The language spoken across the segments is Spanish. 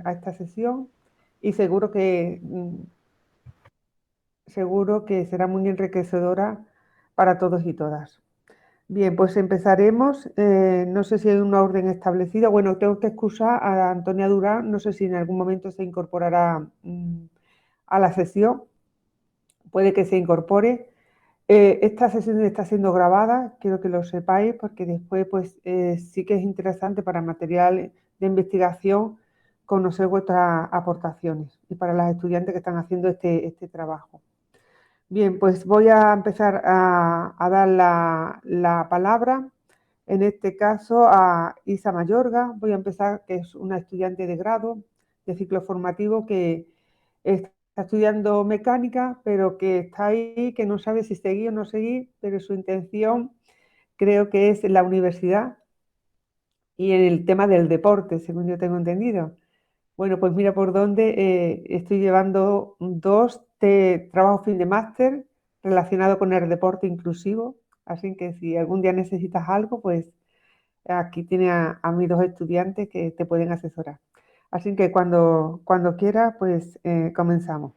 a esta sesión y seguro que será muy enriquecedora para todos y todas. Bien, pues empezaremos. No sé si hay una orden establecida. Bueno, tengo que excusar a Antonia Durán. No sé si en algún momento se incorporará a la sesión. Puede que se incorpore. Esta sesión está siendo grabada, quiero que lo sepáis, porque después pues, sí que es interesante para material de investigación conocer vuestras aportaciones y para las estudiantes que están haciendo este trabajo. Bien, pues voy a empezar a dar la palabra, en este caso a Isa Mayorga. Voy a empezar, que es una estudiante de grado de ciclo formativo que está estudiando mecánica, pero que está ahí, que no sabe si seguir o no seguir, pero su intención creo que es la universidad y en el tema del deporte, según yo tengo entendido. Bueno, pues mira por dónde estoy llevando dos trabajos fin de máster relacionados con el deporte inclusivo. Así que si algún día necesitas algo, pues aquí tiene a mis dos estudiantes que te pueden asesorar. Así que cuando quieras, pues comenzamos.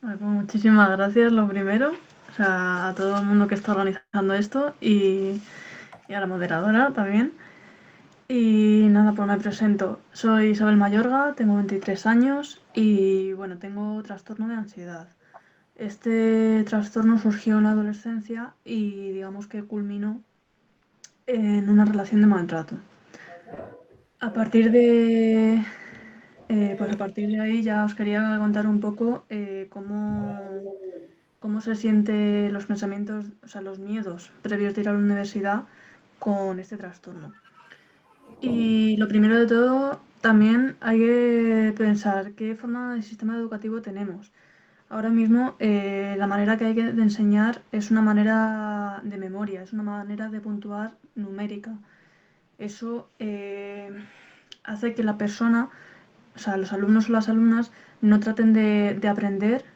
Pues muchísimas gracias, lo primero, o sea, a todo el mundo que está organizando esto y a la moderadora también. Y nada, pues me presento. Soy Isabel Mayorga, tengo 23 años y bueno, tengo trastorno de ansiedad. Este trastorno surgió en la adolescencia y digamos que culminó en una relación de maltrato. A partir de, pues a partir de ahí ya os quería contar un poco cómo se sienten los pensamientos, o sea, los miedos previos de ir a la universidad con este trastorno. Y lo primero de todo, también hay que pensar qué forma de sistema educativo tenemos. Ahora mismo, la manera que hay de enseñar es una manera de memoria, es una manera de puntuar numérica. Eso hace que la persona, o sea, los alumnos o las alumnas, no traten de aprender,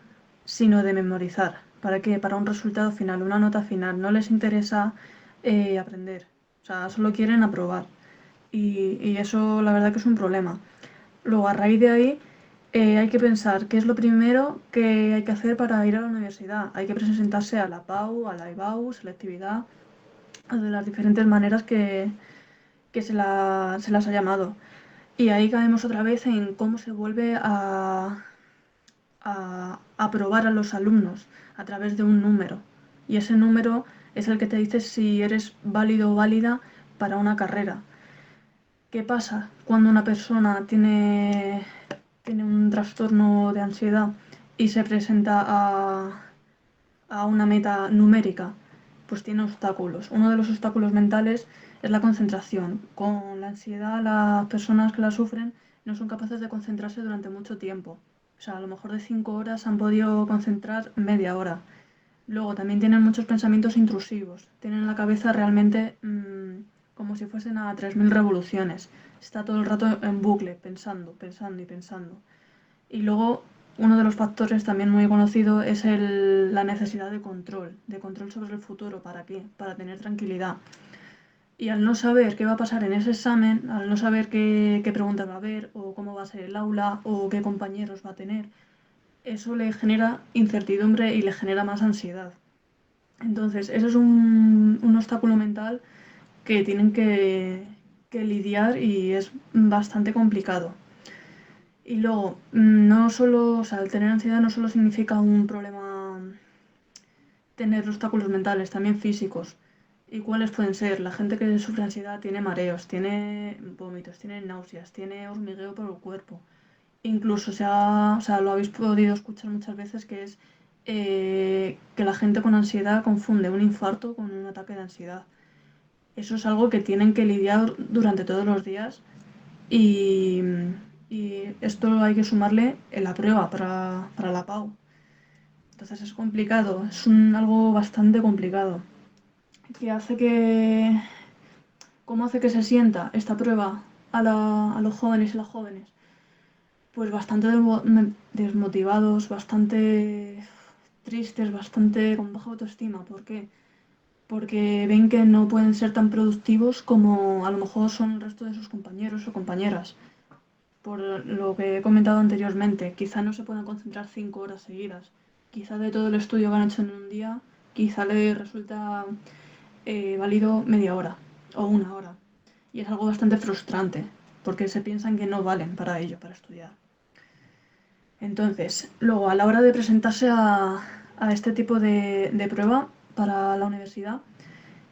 sino de memorizar. ¿Para qué? Para un resultado final, una nota final. No les interesa aprender. O sea, solo quieren aprobar. Y eso la verdad que es un problema. Luego, a raíz de ahí, hay que pensar qué es lo primero que hay que hacer para ir a la universidad. Hay que presentarse a la PAU, a la IBAU, selectividad, de las diferentes maneras que se las ha llamado. Y ahí caemos otra vez en cómo se vuelve a probar a los alumnos a través de un número. Y ese número es el que te dice si eres válido o válida para una carrera. ¿Qué pasa cuando una persona tiene un trastorno de ansiedad y se presenta a una meta numérica? Pues tiene obstáculos. Uno de los obstáculos mentales es la concentración. Con la ansiedad, las personas que la sufren no son capaces de concentrarse durante mucho tiempo. O sea, a lo mejor de 5 horas han podido concentrar media hora. Luego también tienen muchos pensamientos intrusivos. Tienen la cabeza realmente como si fuesen a 3000 revoluciones. Está todo el rato en bucle, pensando, pensando y pensando. Y luego uno de los factores también muy conocido es la necesidad de control sobre el futuro. ¿Para qué? Para tener tranquilidad. Y al no saber qué va a pasar en ese examen, al no saber qué preguntas va a haber, o cómo va a ser el aula, o qué compañeros va a tener, eso le genera incertidumbre y le genera más ansiedad. Entonces, eso es un obstáculo mental que tienen que lidiar y es bastante complicado. Y luego, no solo, o sea, el tener ansiedad no solo significa un problema tener obstáculos mentales, también físicos. ¿Y cuáles pueden ser? La gente que sufre ansiedad tiene mareos, tiene vómitos, tiene náuseas, tiene hormigueo por el cuerpo. Incluso o sea, lo habéis podido escuchar muchas veces que es que la gente con ansiedad confunde un infarto con un ataque de ansiedad. Eso es algo que tienen que lidiar durante todos los días y, y esto hay que sumarle en la prueba para la PAU. Entonces es complicado, es algo bastante complicado. Que hace que, ¿Cómo hace que se sienta esta prueba a los jóvenes y las jóvenes? Pues bastante desmotivados, bastante tristes, bastante con baja autoestima. ¿Por qué? Porque ven que no pueden ser tan productivos como a lo mejor son el resto de sus compañeros o compañeras. por lo que he comentado anteriormente. Quizá no se puedan concentrar 5 horas seguidas. Quizá de todo el estudio que han hecho en un día, quizá les resulta válido media hora o 1 hora. Y es algo bastante frustrante, porque se piensan que no valen para ello, para estudiar. Entonces, luego a la hora de presentarse a este tipo de prueba para la universidad,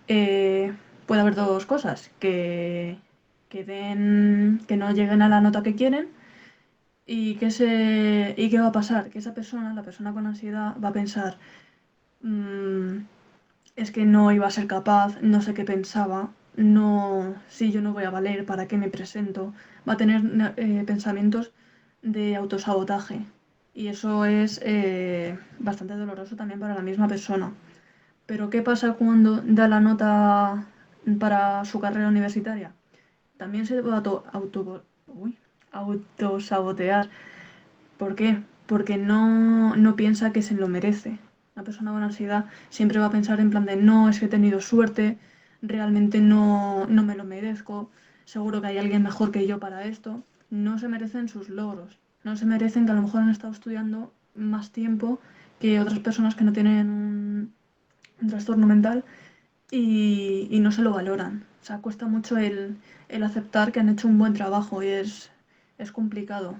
eh, puede haber dos cosas, que no lleguen a la nota que quieren y qué va a pasar, que esa persona, la persona con ansiedad, va a pensar, "Mm, es que no iba a ser capaz, no sé qué pensaba, no, si yo no voy a valer, ¿para qué me presento?". Va a tener pensamientos de autosabotaje y eso es bastante doloroso también para la misma persona. Pero ¿qué pasa cuando da la nota para su carrera universitaria? También se puede autosabotear. ¿Por qué? Porque no piensa que se lo merece. Una persona con ansiedad siempre va a pensar en plan de no, es que he tenido suerte, realmente no me lo merezco, seguro que hay alguien mejor que yo para esto. No se merecen sus logros, no se merecen que a lo mejor han estado estudiando más tiempo que otras personas que no tienen un trastorno mental y no se lo valoran. O sea, cuesta mucho el aceptar que han hecho un buen trabajo y es complicado.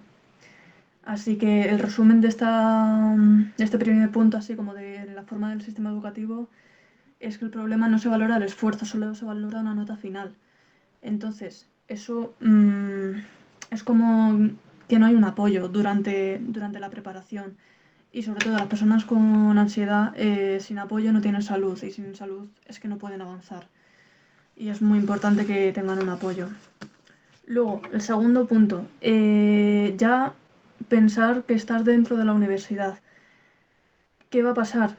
Así que el resumen de este primer punto, así como de la forma del sistema educativo, es que el problema no se valora el esfuerzo, solo se valora una nota final. Entonces, eso es como que no hay un apoyo durante la preparación. Y sobre todo las personas con ansiedad, sin apoyo no tienen salud y sin salud es que no pueden avanzar. Y es muy importante que tengan un apoyo. Luego, el segundo punto, ya pensar que estás dentro de la universidad. ¿Qué va a pasar?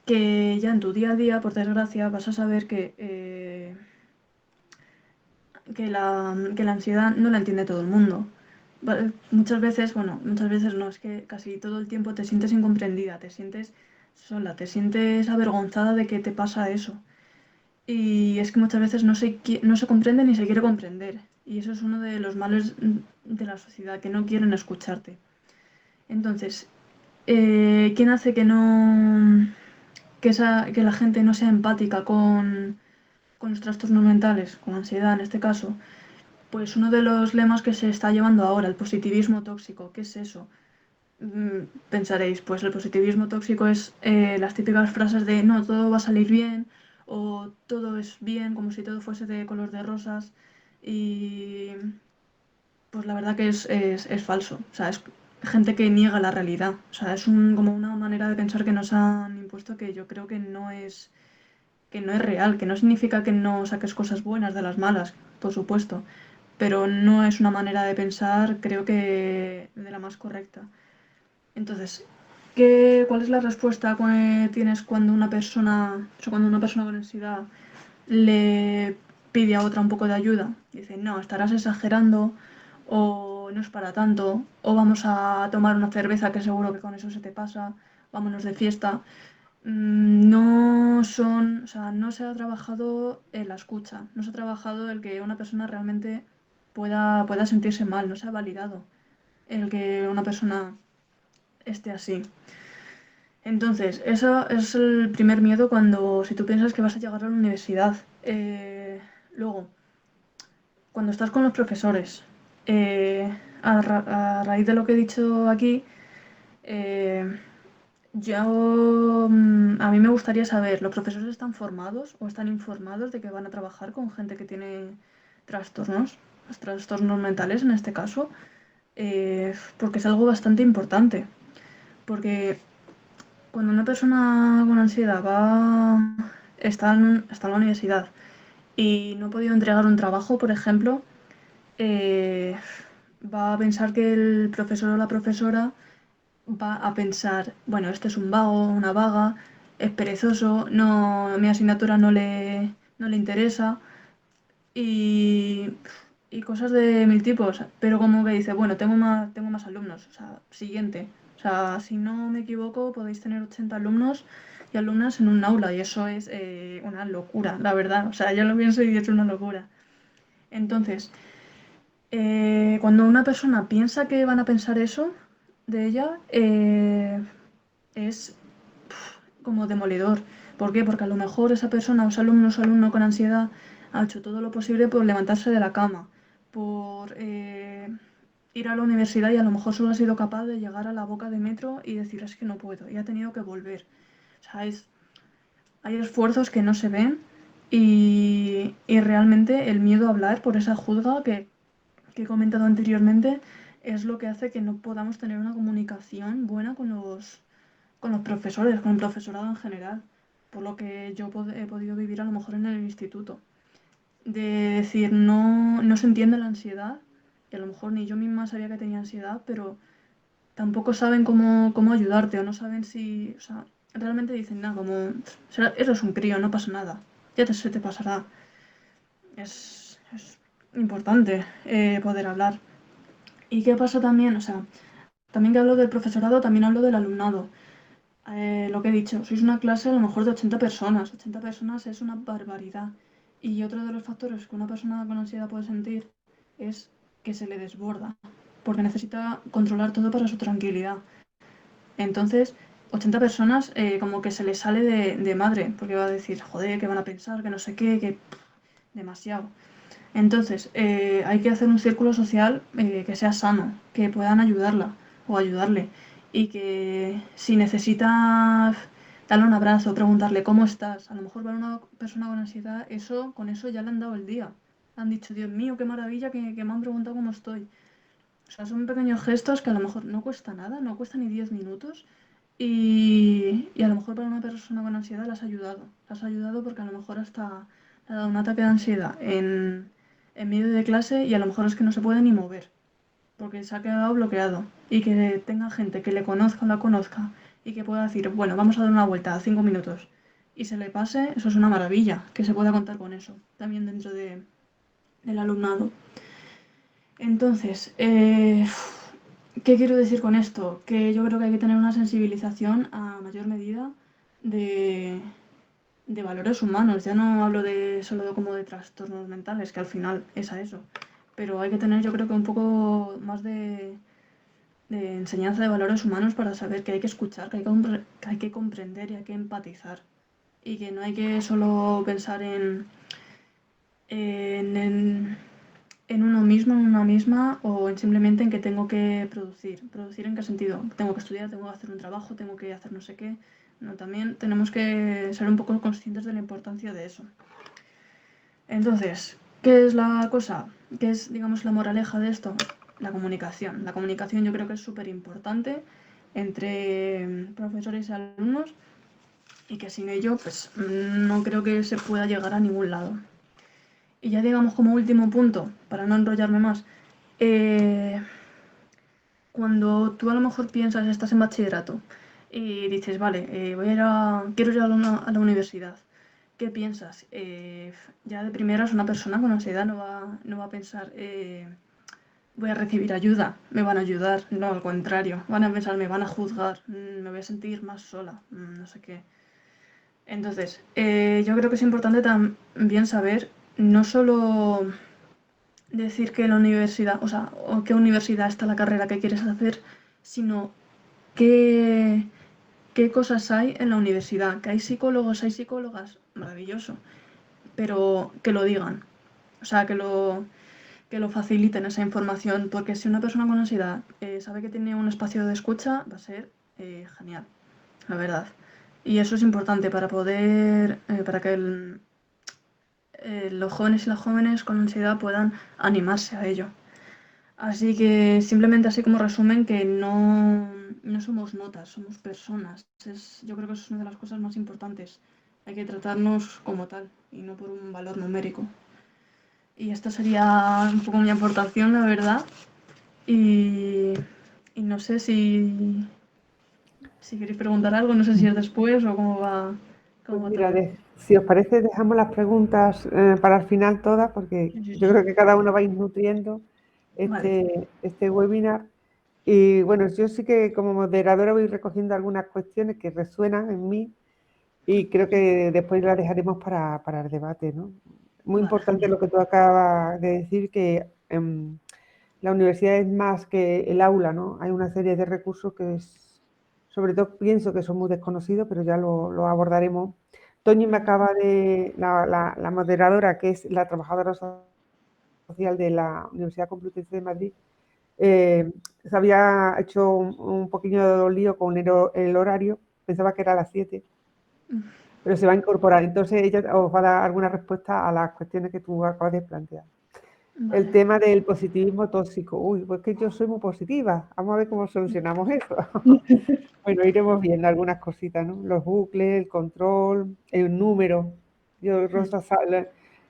Que ya en tu día a día, por desgracia, vas a saber que la ansiedad no la entiende todo el mundo. Muchas veces, bueno, muchas veces no, es que casi todo el tiempo te sientes incomprendida, te sientes sola, te sientes avergonzada de que te pasa eso. Y es que muchas veces no se comprende ni se quiere comprender. Y eso es uno de los males de la sociedad, que no quieren escucharte. Entonces, ¿quién hace que la gente no sea empática con los trastornos mentales, con ansiedad en este caso? Pues uno de los lemas que se está llevando ahora, el positivismo tóxico. ¿Qué es eso? Pensaréis, pues el positivismo tóxico es las típicas frases de no, todo va a salir bien o todo es bien, como si todo fuese de color de rosas. Y pues la verdad que es falso. O sea, es gente que niega la realidad. O sea, es como una manera de pensar que nos han impuesto que yo creo que no es real, que no significa que no saques cosas buenas de las malas, por supuesto, pero no es una manera de pensar, creo que de la más correcta. Entonces, ¿cuál es la respuesta que tienes cuando cuando una persona con ansiedad le pide a otra un poco de ayuda? Dice, no, estarás exagerando, o no es para tanto, o vamos a tomar una cerveza que seguro que con eso se te pasa, vámonos de fiesta. O sea, no se ha trabajado en la escucha, no se ha trabajado el que una persona realmente pueda sentirse mal, no se ha validado el que una persona esté así. Entonces, eso es el primer miedo si tú piensas que vas a llegar a la universidad. Luego, cuando estás con los profesores, a raíz de lo que he dicho aquí, eh, a mí me gustaría saber, ¿los profesores están formados o están informados de que van a trabajar con gente que tiene trastornos, los trastornos mentales en este caso? Porque es algo bastante importante. Porque cuando una persona con ansiedad está en la universidad y no ha podido entregar un trabajo, por ejemplo, eh, va a pensar que el profesor o la profesora va a pensar, bueno, este es un vago, una vaga, es perezoso, no, mi asignatura no le interesa y, y cosas de mil tipos, pero como que dice, bueno, tengo más alumnos, o sea, siguiente. O sea, si no me equivoco, podéis tener 80 alumnos y alumnas en un aula y eso es una locura, la verdad. O sea, yo lo pienso y es una locura. Entonces, Cuando una persona piensa que van a pensar eso de ella, es como demoledor. ¿Por qué? Porque a lo mejor esa persona, o ese alumno con ansiedad, ha hecho todo lo posible por levantarse de la cama, por ir a la universidad y a lo mejor solo ha sido capaz de llegar a la boca de metro y decir es que no puedo y ha tenido que volver. O sea, hay esfuerzos que no se ven y realmente el miedo a hablar por esa juzga que he comentado anteriormente es lo que hace que no podamos tener una comunicación buena con los profesores, con el profesorado en general, por lo que yo he podido vivir a lo mejor en el instituto. De decir, no se entiende la ansiedad, y a lo mejor ni yo misma sabía que tenía ansiedad, pero tampoco saben cómo ayudarte o no saben si, o sea, realmente dicen nada, como, eres un crío, no pasa nada, se te pasará. Es importante poder hablar. ¿Y qué pasa también? O sea, también que hablo del profesorado, también hablo del alumnado. Lo que he dicho, sois una clase a lo mejor de 80 personas. 80 personas es una barbaridad. Y otro de los factores que una persona con ansiedad puede sentir es que se le desborda, porque necesita controlar todo para su tranquilidad. Entonces, 80 personas como que se le sale de madre, porque va a decir, joder, que van a pensar, que no sé qué, que demasiado. Entonces, hay que hacer un círculo social que sea sano, que puedan ayudarla o ayudarle. Y que si necesita darle un abrazo, preguntarle cómo estás, a lo mejor para una persona con ansiedad, con eso ya le han dado el día. Han dicho, Dios mío, qué maravilla que me han preguntado cómo estoy. O sea, son pequeños gestos que a lo mejor no cuesta nada, no cuesta ni 10 minutos. Y a lo mejor para una persona con ansiedad le has ayudado. Le has ayudado porque a lo mejor hasta le ha dado un ataque de ansiedad en medio de clase y a lo mejor es que no se puede ni mover porque se ha quedado bloqueado. Y que tenga gente que le conozca o la conozca y que pueda decir, bueno, vamos a dar una vuelta a 5 minutos y se le pase, eso es una maravilla, que se pueda contar con eso también dentro del alumnado. Entonces, ¿qué quiero decir con esto? Que yo creo que hay que tener una sensibilización a mayor medida de, de valores humanos. Ya no hablo de solo como de trastornos mentales, que al final es a eso. Pero hay que tener yo creo que un poco más de enseñanza de valores humanos para saber que hay que escuchar, que hay que comprender y hay que empatizar. Y que no hay que solo pensar en, en en uno mismo, en una misma, o en simplemente en que tengo que producir. ¿Producir en qué sentido? Tengo que estudiar, tengo que hacer un trabajo, tengo que hacer no sé qué. No, también tenemos que ser un poco conscientes de la importancia de eso. Entonces, ¿qué es la cosa? ¿Qué es, digamos, la moraleja de esto? La comunicación. La comunicación yo creo que es súper importante entre profesores y alumnos y que sin ello, pues no creo que se pueda llegar a ningún lado. Y ya digamos como último punto, para no enrollarme más, eh, cuando tú a lo mejor piensas, estás en bachillerato y dices, vale, quiero ir a la universidad. ¿Qué piensas? Ya de primeras una persona con ansiedad no va a pensar, voy a recibir ayuda, me van a ayudar. No, al contrario, van a pensar, me van a juzgar, me voy a sentir más sola, no sé qué. Entonces, yo creo que es importante también saber no solo decir que la universidad, o sea, o qué universidad está la carrera que quieres hacer, sino qué, qué cosas hay en la universidad. Que hay psicólogos, hay psicólogas, maravilloso, pero que lo digan, o sea, que lo faciliten esa información, porque si una persona con ansiedad sabe que tiene un espacio de escucha, va a ser genial, la verdad. Y eso es importante para poder, para que los jóvenes y las jóvenes con ansiedad puedan animarse a ello. Así que simplemente así como resumen que no somos notas, somos personas. Yo creo que eso es una de las cosas más importantes. Hay que tratarnos como tal y no por un valor numérico. Y esta sería un poco mi aportación, la verdad. Y, y no sé si queréis preguntar algo, no sé si es después o Pues cómo va mira, todo. si os parece, dejamos las preguntas para el final todas, porque Sí, sí, yo sí. creo que cada uno va a ir nutriendo Vale, este webinar. Y bueno, yo sí que como moderadora voy recogiendo algunas cuestiones que resuenan en mí y creo que después las dejaremos para el debate, ¿no? Muy vale, importante genial. lo que tú acabas de decir, que la universidad es más que el aula, ¿no? Hay una serie de recursos que sobre todo pienso que son muy desconocidos, pero ya lo abordaremos. Toñi me acaba de, la moderadora, que es la trabajadora social de la Universidad Complutense de Madrid, se había hecho un pequeño lío con el horario, pensaba que era a las 7, pero se va a incorporar. Entonces ella os va a dar alguna respuesta a las cuestiones que tú acabas de plantear. El Vale. tema del positivismo tóxico. Uy, pues que yo soy muy positiva. Vamos a ver cómo solucionamos eso. Bueno, iremos viendo algunas cositas, ¿no? Los bucles, el control, el número. Yo, Rosa,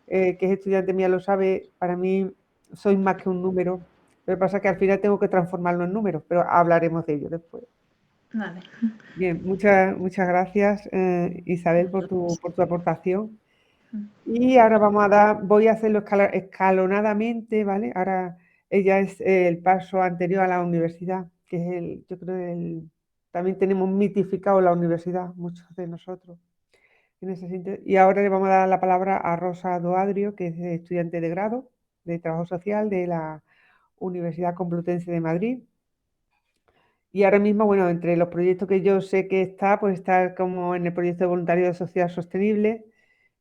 que es estudiante mía, lo sabe, para mí soy más que un número. Lo que pasa es que al final tengo que transformarlo en números, pero hablaremos de ello después. Vale. Bien, muchas gracias, Isabel, por tu aportación. Y ahora voy a hacerlo escalonadamente, ¿vale? Ahora ella es el paso anterior a la universidad, que es yo creo, también tenemos mitificado la universidad, muchos de nosotros, en ese sentido. Y ahora le vamos a dar la palabra a Rosa Doadrio, que es estudiante de grado de Trabajo Social de la Universidad Complutense de Madrid. Y ahora mismo, bueno, entre los proyectos que yo sé que pues está como en el proyecto de voluntariado de sociedad sostenible,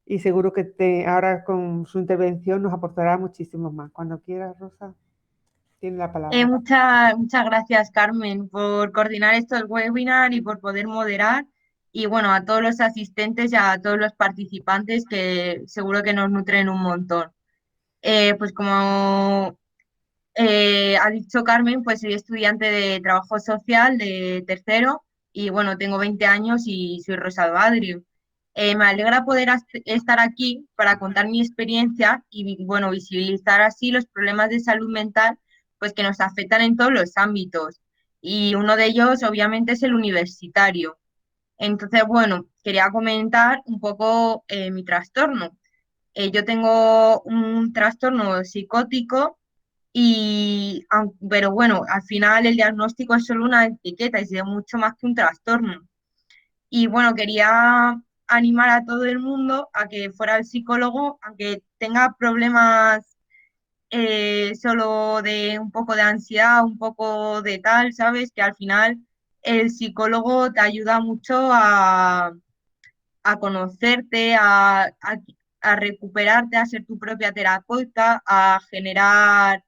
y seguro que ahora con su intervención nos aportará muchísimo más. Cuando quieras, Rosa, tiene la palabra. Muchas gracias, Carmen, por coordinar estos webinars y por poder moderar. Y bueno, a todos los asistentes y a todos los participantes que seguro que nos nutren un montón. Pues como ha dicho Carmen, pues soy estudiante de trabajo social de tercero y bueno, tengo 20 años y soy Rosado Adrio. Me alegra poder estar aquí para contar mi experiencia y bueno, visibilizar así los problemas de salud mental pues que nos afectan en todos los ámbitos y uno de ellos obviamente es el universitario. Entonces, bueno, quería comentar un poco mi trastorno. Yo tengo un trastorno psicótico pero bueno, al final el diagnóstico es solo una etiqueta y es mucho más que un trastorno. Y bueno, quería animar a todo el mundo a que fuera al psicólogo, aunque tenga problemas solo de un poco de ansiedad, un poco de tal, ¿sabes? Que al final el psicólogo te ayuda mucho a conocerte, a recuperarte, a ser tu propia terapeuta, a generar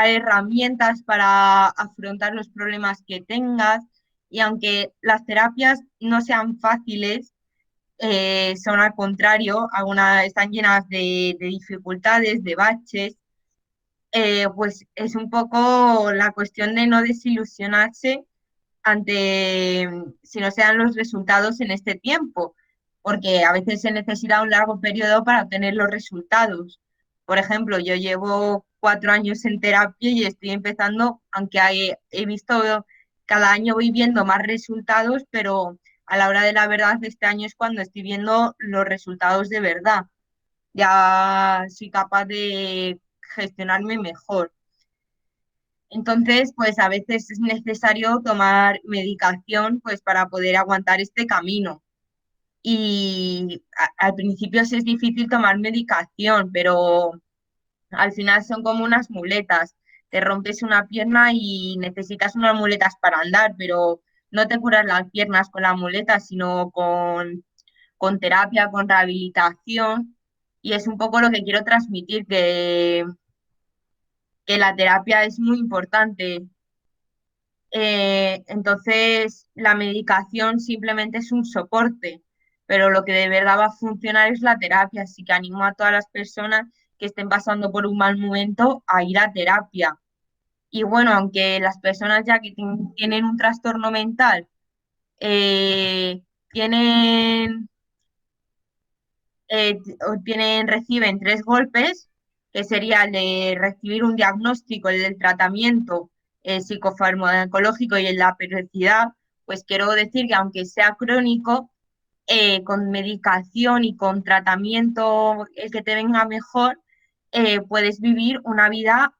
herramientas para afrontar los problemas que tengas. Y aunque las terapias no sean fáciles, son al contrario, algunas están llenas de dificultades, de baches, pues es un poco la cuestión de no desilusionarse ante si no se dan los resultados en este tiempo, porque a veces se necesita un largo periodo para obtener los resultados. Por ejemplo, yo llevo 4 años en terapia y estoy empezando, aunque he visto, cada año voy viendo más resultados, pero a la hora de la verdad, este año es cuando estoy viendo los resultados de verdad. Ya soy capaz de gestionarme mejor. Entonces, pues a veces es necesario tomar medicación pues para poder aguantar este camino. Y al principio sí es difícil tomar medicación, pero al final son como unas muletas. Te rompes una pierna y necesitas unas muletas para andar, pero no te curas las piernas con las muletas, sino con terapia, con rehabilitación. Y es un poco lo que quiero transmitir, que la terapia es muy importante. Entonces, la medicación simplemente es un soporte, pero lo que de verdad va a funcionar es la terapia. Así que animo a todas las personas que estén pasando por un mal momento a ir a terapia. Y bueno, aunque las personas ya que tienen un trastorno mental eh, tienen, reciben 3 golpes, que sería el de recibir un diagnóstico, el del tratamiento psicofarmacológico y en la periodicidad, pues quiero decir que aunque sea crónico, con medicación y con tratamiento el que te venga mejor, puedes vivir una vida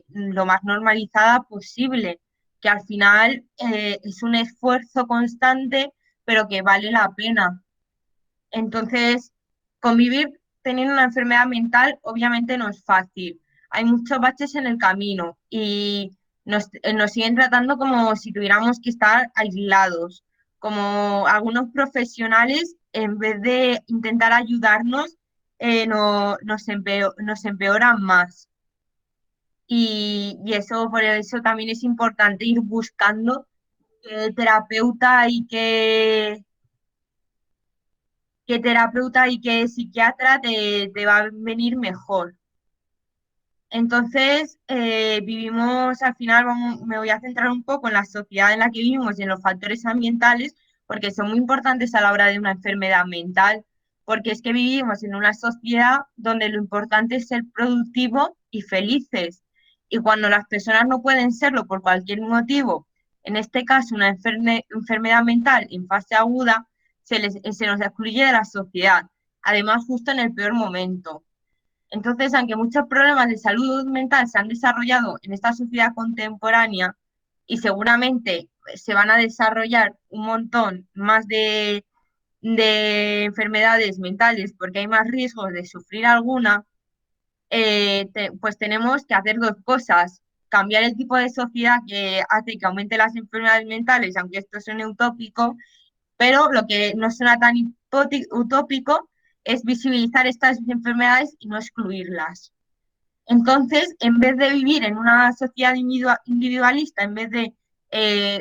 lo más normalizada posible, que al final es un esfuerzo constante, pero que vale la pena. Entonces, convivir teniendo una enfermedad mental obviamente no es fácil. hay muchos baches en el camino y nos siguen tratando como si tuviéramos que estar aislados, como algunos profesionales, en vez de intentar ayudarnos, nos empeoran más. Y eso, por eso también es importante ir buscando qué terapeuta y qué terapeuta y qué psiquiatra te va a venir mejor. Entonces, vivimos, al final me voy a centrar un poco en la sociedad en la que vivimos y en los factores ambientales, porque son muy importantes a la hora de una enfermedad mental, porque es que vivimos en una sociedad donde lo importante es ser productivo y felices. Y cuando las personas no pueden serlo por cualquier motivo, en este caso una enfermedad mental en fase aguda, se nos excluye de la sociedad, además justo en el peor momento. Entonces, aunque muchos problemas de salud mental se han desarrollado en esta sociedad contemporánea y seguramente se van a desarrollar un montón más de enfermedades mentales porque hay más riesgos de sufrir alguna, pues tenemos que hacer dos cosas. Cambiar el tipo de sociedad que hace que aumente las enfermedades mentales, aunque esto suene utópico, pero lo que no suena tan utópico es visibilizar estas enfermedades y no excluirlas. Entonces, en vez de vivir en una sociedad individualista, en vez de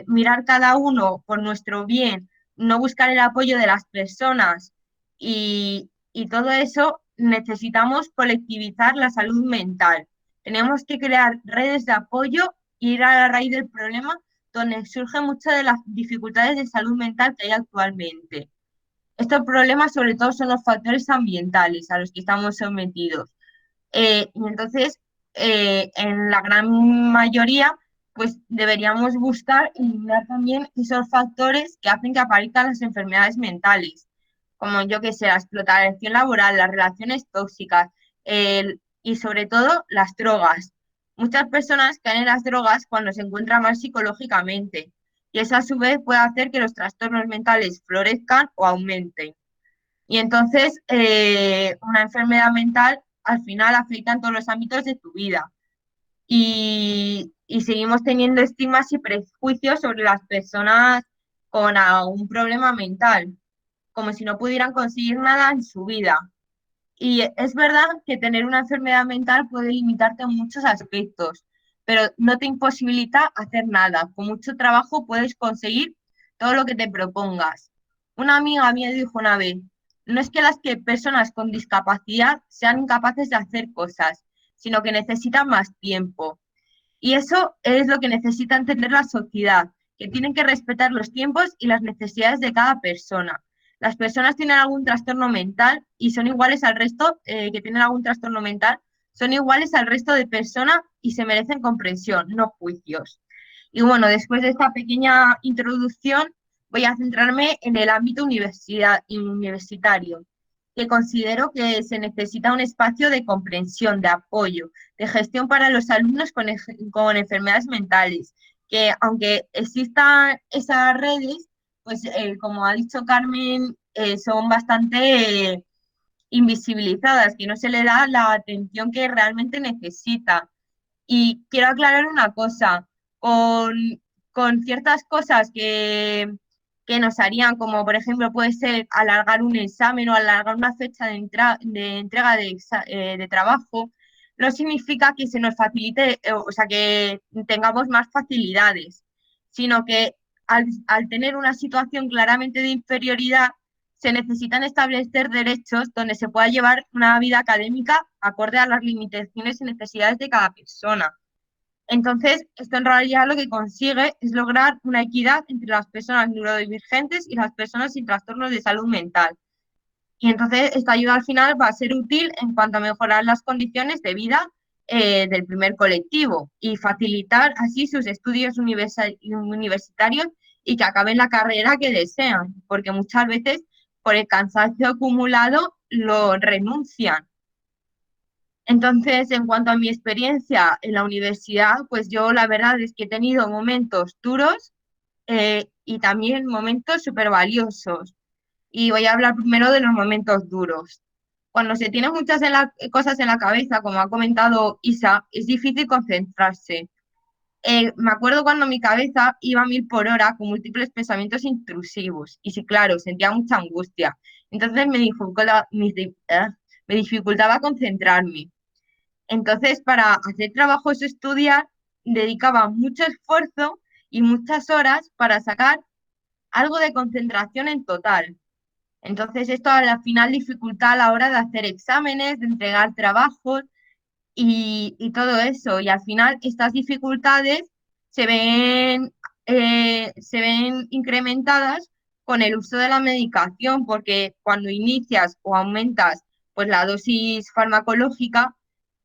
mirar cada uno por nuestro bien, no buscar el apoyo de las personas y todo eso, necesitamos colectivizar la salud mental. Tenemos que crear redes de apoyo e ir a la raíz del problema donde surgen muchas de las dificultades de salud mental que hay actualmente. Estos problemas sobre todo son los factores ambientales a los que estamos sometidos. Y entonces, en la gran mayoría, pues deberíamos buscar eliminar también esos factores que hacen que aparezcan las enfermedades mentales, como yo que sé, la explotación laboral, las relaciones tóxicas y sobre todo las drogas. Muchas personas caen en las drogas cuando se encuentran mal psicológicamente y eso a su vez puede hacer que los trastornos mentales florezcan o aumenten. Y entonces, una enfermedad mental al final afecta en todos los ámbitos de tu vida. Y seguimos teniendo estigmas y prejuicios sobre las personas con algún problema mental, como si no pudieran conseguir nada en su vida. Y es verdad que tener una enfermedad mental puede limitarte en muchos aspectos, pero no te imposibilita hacer nada. Con mucho trabajo puedes conseguir todo lo que te propongas. Una amiga mía dijo una vez, no es que las personas con discapacidad sean incapaces de hacer cosas, sino que necesitan más tiempo. Y eso es lo que necesita entender la sociedad, que tienen que respetar los tiempos y las necesidades de cada persona. Las personas tienen algún trastorno mental y son iguales al resto que tienen algún trastorno mental, son iguales al resto de personas y se merecen comprensión, no juicios. Y bueno, después de esta pequeña introducción, voy a centrarme en el ámbito universitario, que considero que se necesita un espacio de comprensión, de apoyo, de gestión para los alumnos con enfermedades mentales, que aunque existan esas redes, pues como ha dicho Carmen, son bastante invisibilizadas, que no se le da la atención que realmente necesita. Y quiero aclarar una cosa, con ciertas cosas que nos harían, como por ejemplo puede ser alargar un examen o alargar una fecha de entrega de trabajo, no significa que se nos facilite, o sea, que tengamos más facilidades, sino que al tener una situación claramente de inferioridad, se necesitan establecer derechos donde se pueda llevar una vida académica acorde a las limitaciones y necesidades de cada persona. Entonces, esto en realidad lo que consigue es lograr una equidad entre las personas neurodivergentes y las personas sin trastornos de salud mental. Y entonces esta ayuda al final va a ser útil en cuanto a mejorar las condiciones de vida del primer colectivo y facilitar así sus estudios universitarios y que acaben la carrera que desean, porque muchas veces por el cansancio acumulado lo renuncian. Entonces, en cuanto a mi experiencia en la universidad, pues yo la verdad es que he tenido momentos duros y también momentos súper valiosos. Y voy a hablar primero de los momentos duros. cuando se tiene muchas cosas en la cabeza, como ha comentado Isa, es difícil concentrarse. Me acuerdo cuando mi cabeza iba a 1000 por hora con múltiples pensamientos intrusivos y sí, claro, sentía mucha angustia. Entonces me dificultaba concentrarme. Entonces, para hacer trabajos o estudiar, dedicaba mucho esfuerzo y muchas horas para sacar algo de concentración en total. Entonces, esto al final dificulta a la hora de hacer exámenes, de entregar trabajos y todo eso. Y al final estas dificultades se se ven incrementadas con el uso de la medicación, porque cuando inicias o aumentas pues, la dosis farmacológica,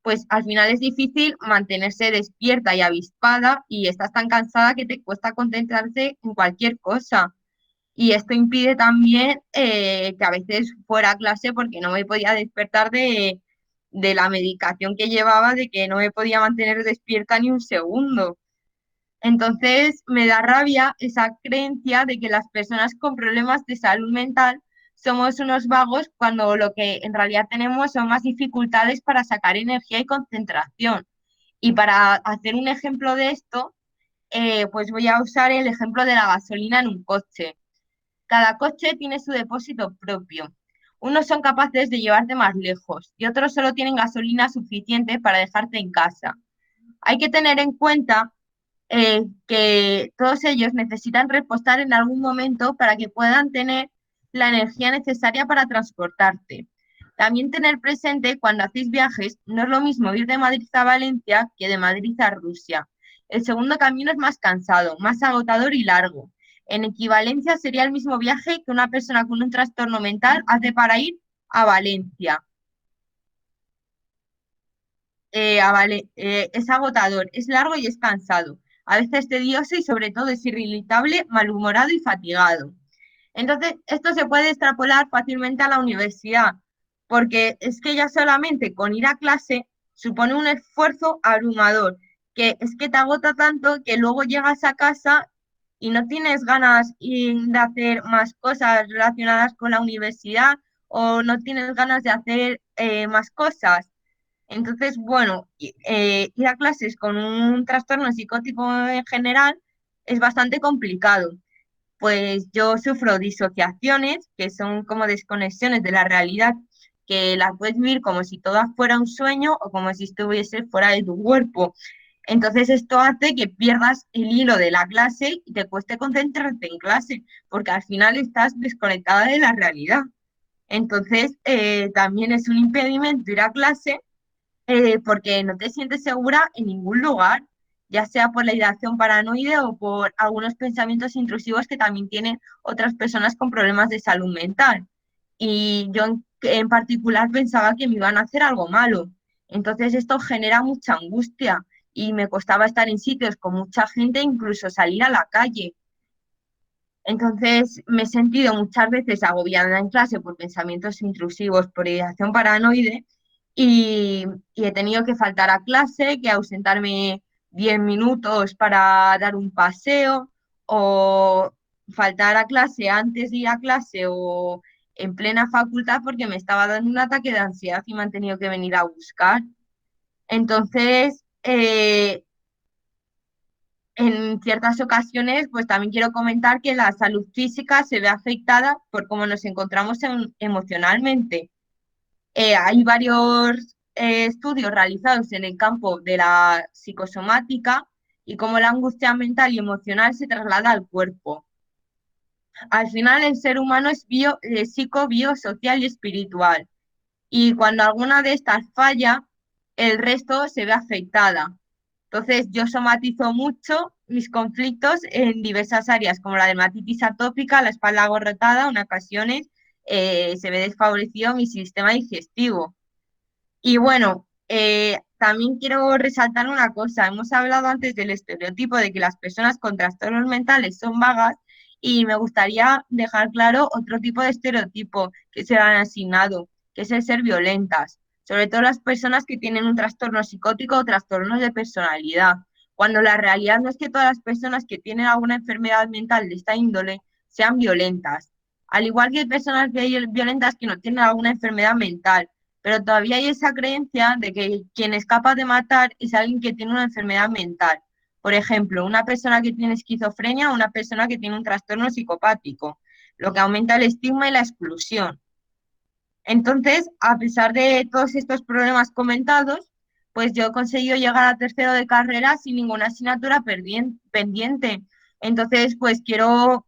pues al final es difícil mantenerse despierta y avispada y estás tan cansada que te cuesta concentrarse en cualquier cosa. Y esto impide también que a veces fuera a clase porque no me podía despertar de la medicación que llevaba, de que no me podía mantener despierta ni un segundo. Entonces me da rabia esa creencia de que las personas con problemas de salud mental somos unos vagos cuando lo que en realidad tenemos son más dificultades para sacar energía y concentración. Y para hacer un ejemplo de esto, pues voy a usar el ejemplo de la gasolina en un coche. Cada coche tiene su depósito propio. Unos son capaces de llevarte más lejos y otros solo tienen gasolina suficiente para dejarte en casa. Hay que tener en cuenta que todos ellos necesitan repostar en algún momento para que puedan tener la energía necesaria para transportarte. También tener presente cuando hacéis viajes, no es lo mismo ir de Madrid a Valencia que de Madrid a Rusia. El segundo camino es más cansado, más agotador y largo. En equivalencia sería el mismo viaje que una persona con un trastorno mental hace para ir a Valencia. Es agotador, es largo y es cansado. A veces tedioso y sobre todo es irritable, malhumorado y fatigado. Entonces, esto se puede extrapolar fácilmente a la universidad, porque es que ya solamente con ir a clase supone un esfuerzo abrumador, que es que te agota tanto que luego llegas a casa y no tienes ganas de hacer más cosas relacionadas con la universidad o no tienes ganas de hacer más cosas. Entonces, bueno, ir a clases con un trastorno psicótico en general es bastante complicado. Pues yo sufro disociaciones, que son como desconexiones de la realidad, que las puedes vivir como si todo fuera un sueño o como si estuviese fuera de tu cuerpo. Entonces esto hace que pierdas el hilo de la clase y te cueste concentrarte en clase, porque al final estás desconectada de la realidad. Entonces también es un impedimento ir a clase porque no te sientes segura en ningún lugar, ya sea por la ideación paranoide o por algunos pensamientos intrusivos que también tienen otras personas con problemas de salud mental. Y yo en particular pensaba que me iban a hacer algo malo. Entonces esto genera mucha angustia y me costaba estar en sitios con mucha gente, incluso salir a la calle. Entonces me he sentido muchas veces agobiada en clase por pensamientos intrusivos, por ideación paranoide y he tenido que faltar a clase, que ausentarme 10 minutos para dar un paseo o faltar a clase antes de ir a clase o en plena facultad porque me estaba dando un ataque de ansiedad y me han tenido que venir a buscar. Entonces, en ciertas ocasiones, pues también quiero comentar que la salud física se ve afectada por cómo nos encontramos emocionalmente. Hay varios estudios realizados en el campo de la psicosomática y cómo la angustia mental y emocional se traslada al cuerpo. Al final, el ser humano es psico, bio, social y espiritual. Y cuando alguna de estas falla, el resto se ve afectada. Entonces, yo somatizo mucho mis conflictos en diversas áreas, como la dermatitis atópica, la espalda agorrotada, en ocasiones se ve desfavorecido mi sistema digestivo. Y bueno, también quiero resaltar una cosa. Hemos hablado antes del estereotipo de que las personas con trastornos mentales son vagas y me gustaría dejar claro otro tipo de estereotipo que se han asignado, que es el ser violentas, sobre todo las personas que tienen un trastorno psicótico o trastornos de personalidad, cuando la realidad no es que todas las personas que tienen alguna enfermedad mental de esta índole sean violentas, al igual que hay personas violentas que no tienen alguna enfermedad mental. pero todavía hay esa creencia de que quien es capaz de matar es alguien que tiene una enfermedad mental. Por ejemplo, una persona que tiene esquizofrenia o una persona que tiene un trastorno psicopático, lo que aumenta el estigma y la exclusión. Entonces, a pesar de todos estos problemas comentados, pues yo he conseguido llegar a tercero de carrera sin ninguna asignatura pendiente. Entonces, pues quiero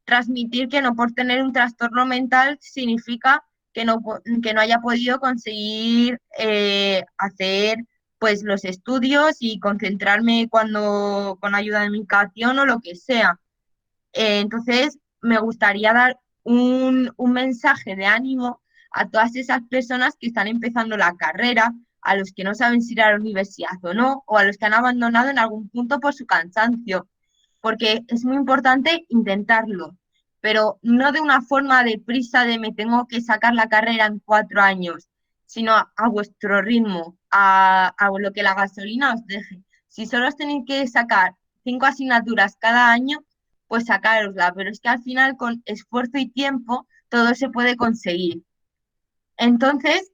transmitir que no por tener un trastorno mental significa que no haya podido conseguir hacer pues los estudios y concentrarme cuando con ayuda de medicación o lo que sea. Entonces, me gustaría dar un mensaje de ánimo a todas esas personas que están empezando la carrera, a los que no saben si ir a la universidad o no, o a los que han abandonado en algún punto por su cansancio, porque es muy importante intentarlo, pero no de una forma de prisa de me tengo que sacar la carrera en 4 años, sino a vuestro ritmo, a lo que la gasolina os deje. Si solo os tenéis que sacar 5 asignaturas cada año, pues sacárosla, pero es que al final con esfuerzo y tiempo todo se puede conseguir. Entonces,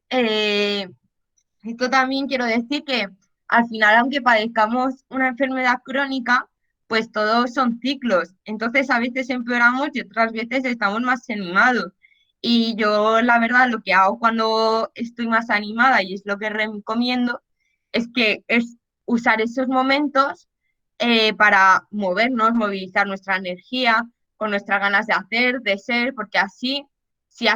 esto también quiero decir que al final, aunque padezcamos una enfermedad crónica, pues todos son ciclos. Entonces, a veces empeoramos y otras veces estamos más animados. Y yo, la verdad, lo que hago cuando estoy más animada, y es lo que recomiendo, es usar esos momentos para movernos, movilizar nuestra energía, con nuestras ganas de hacer, de ser, porque así, si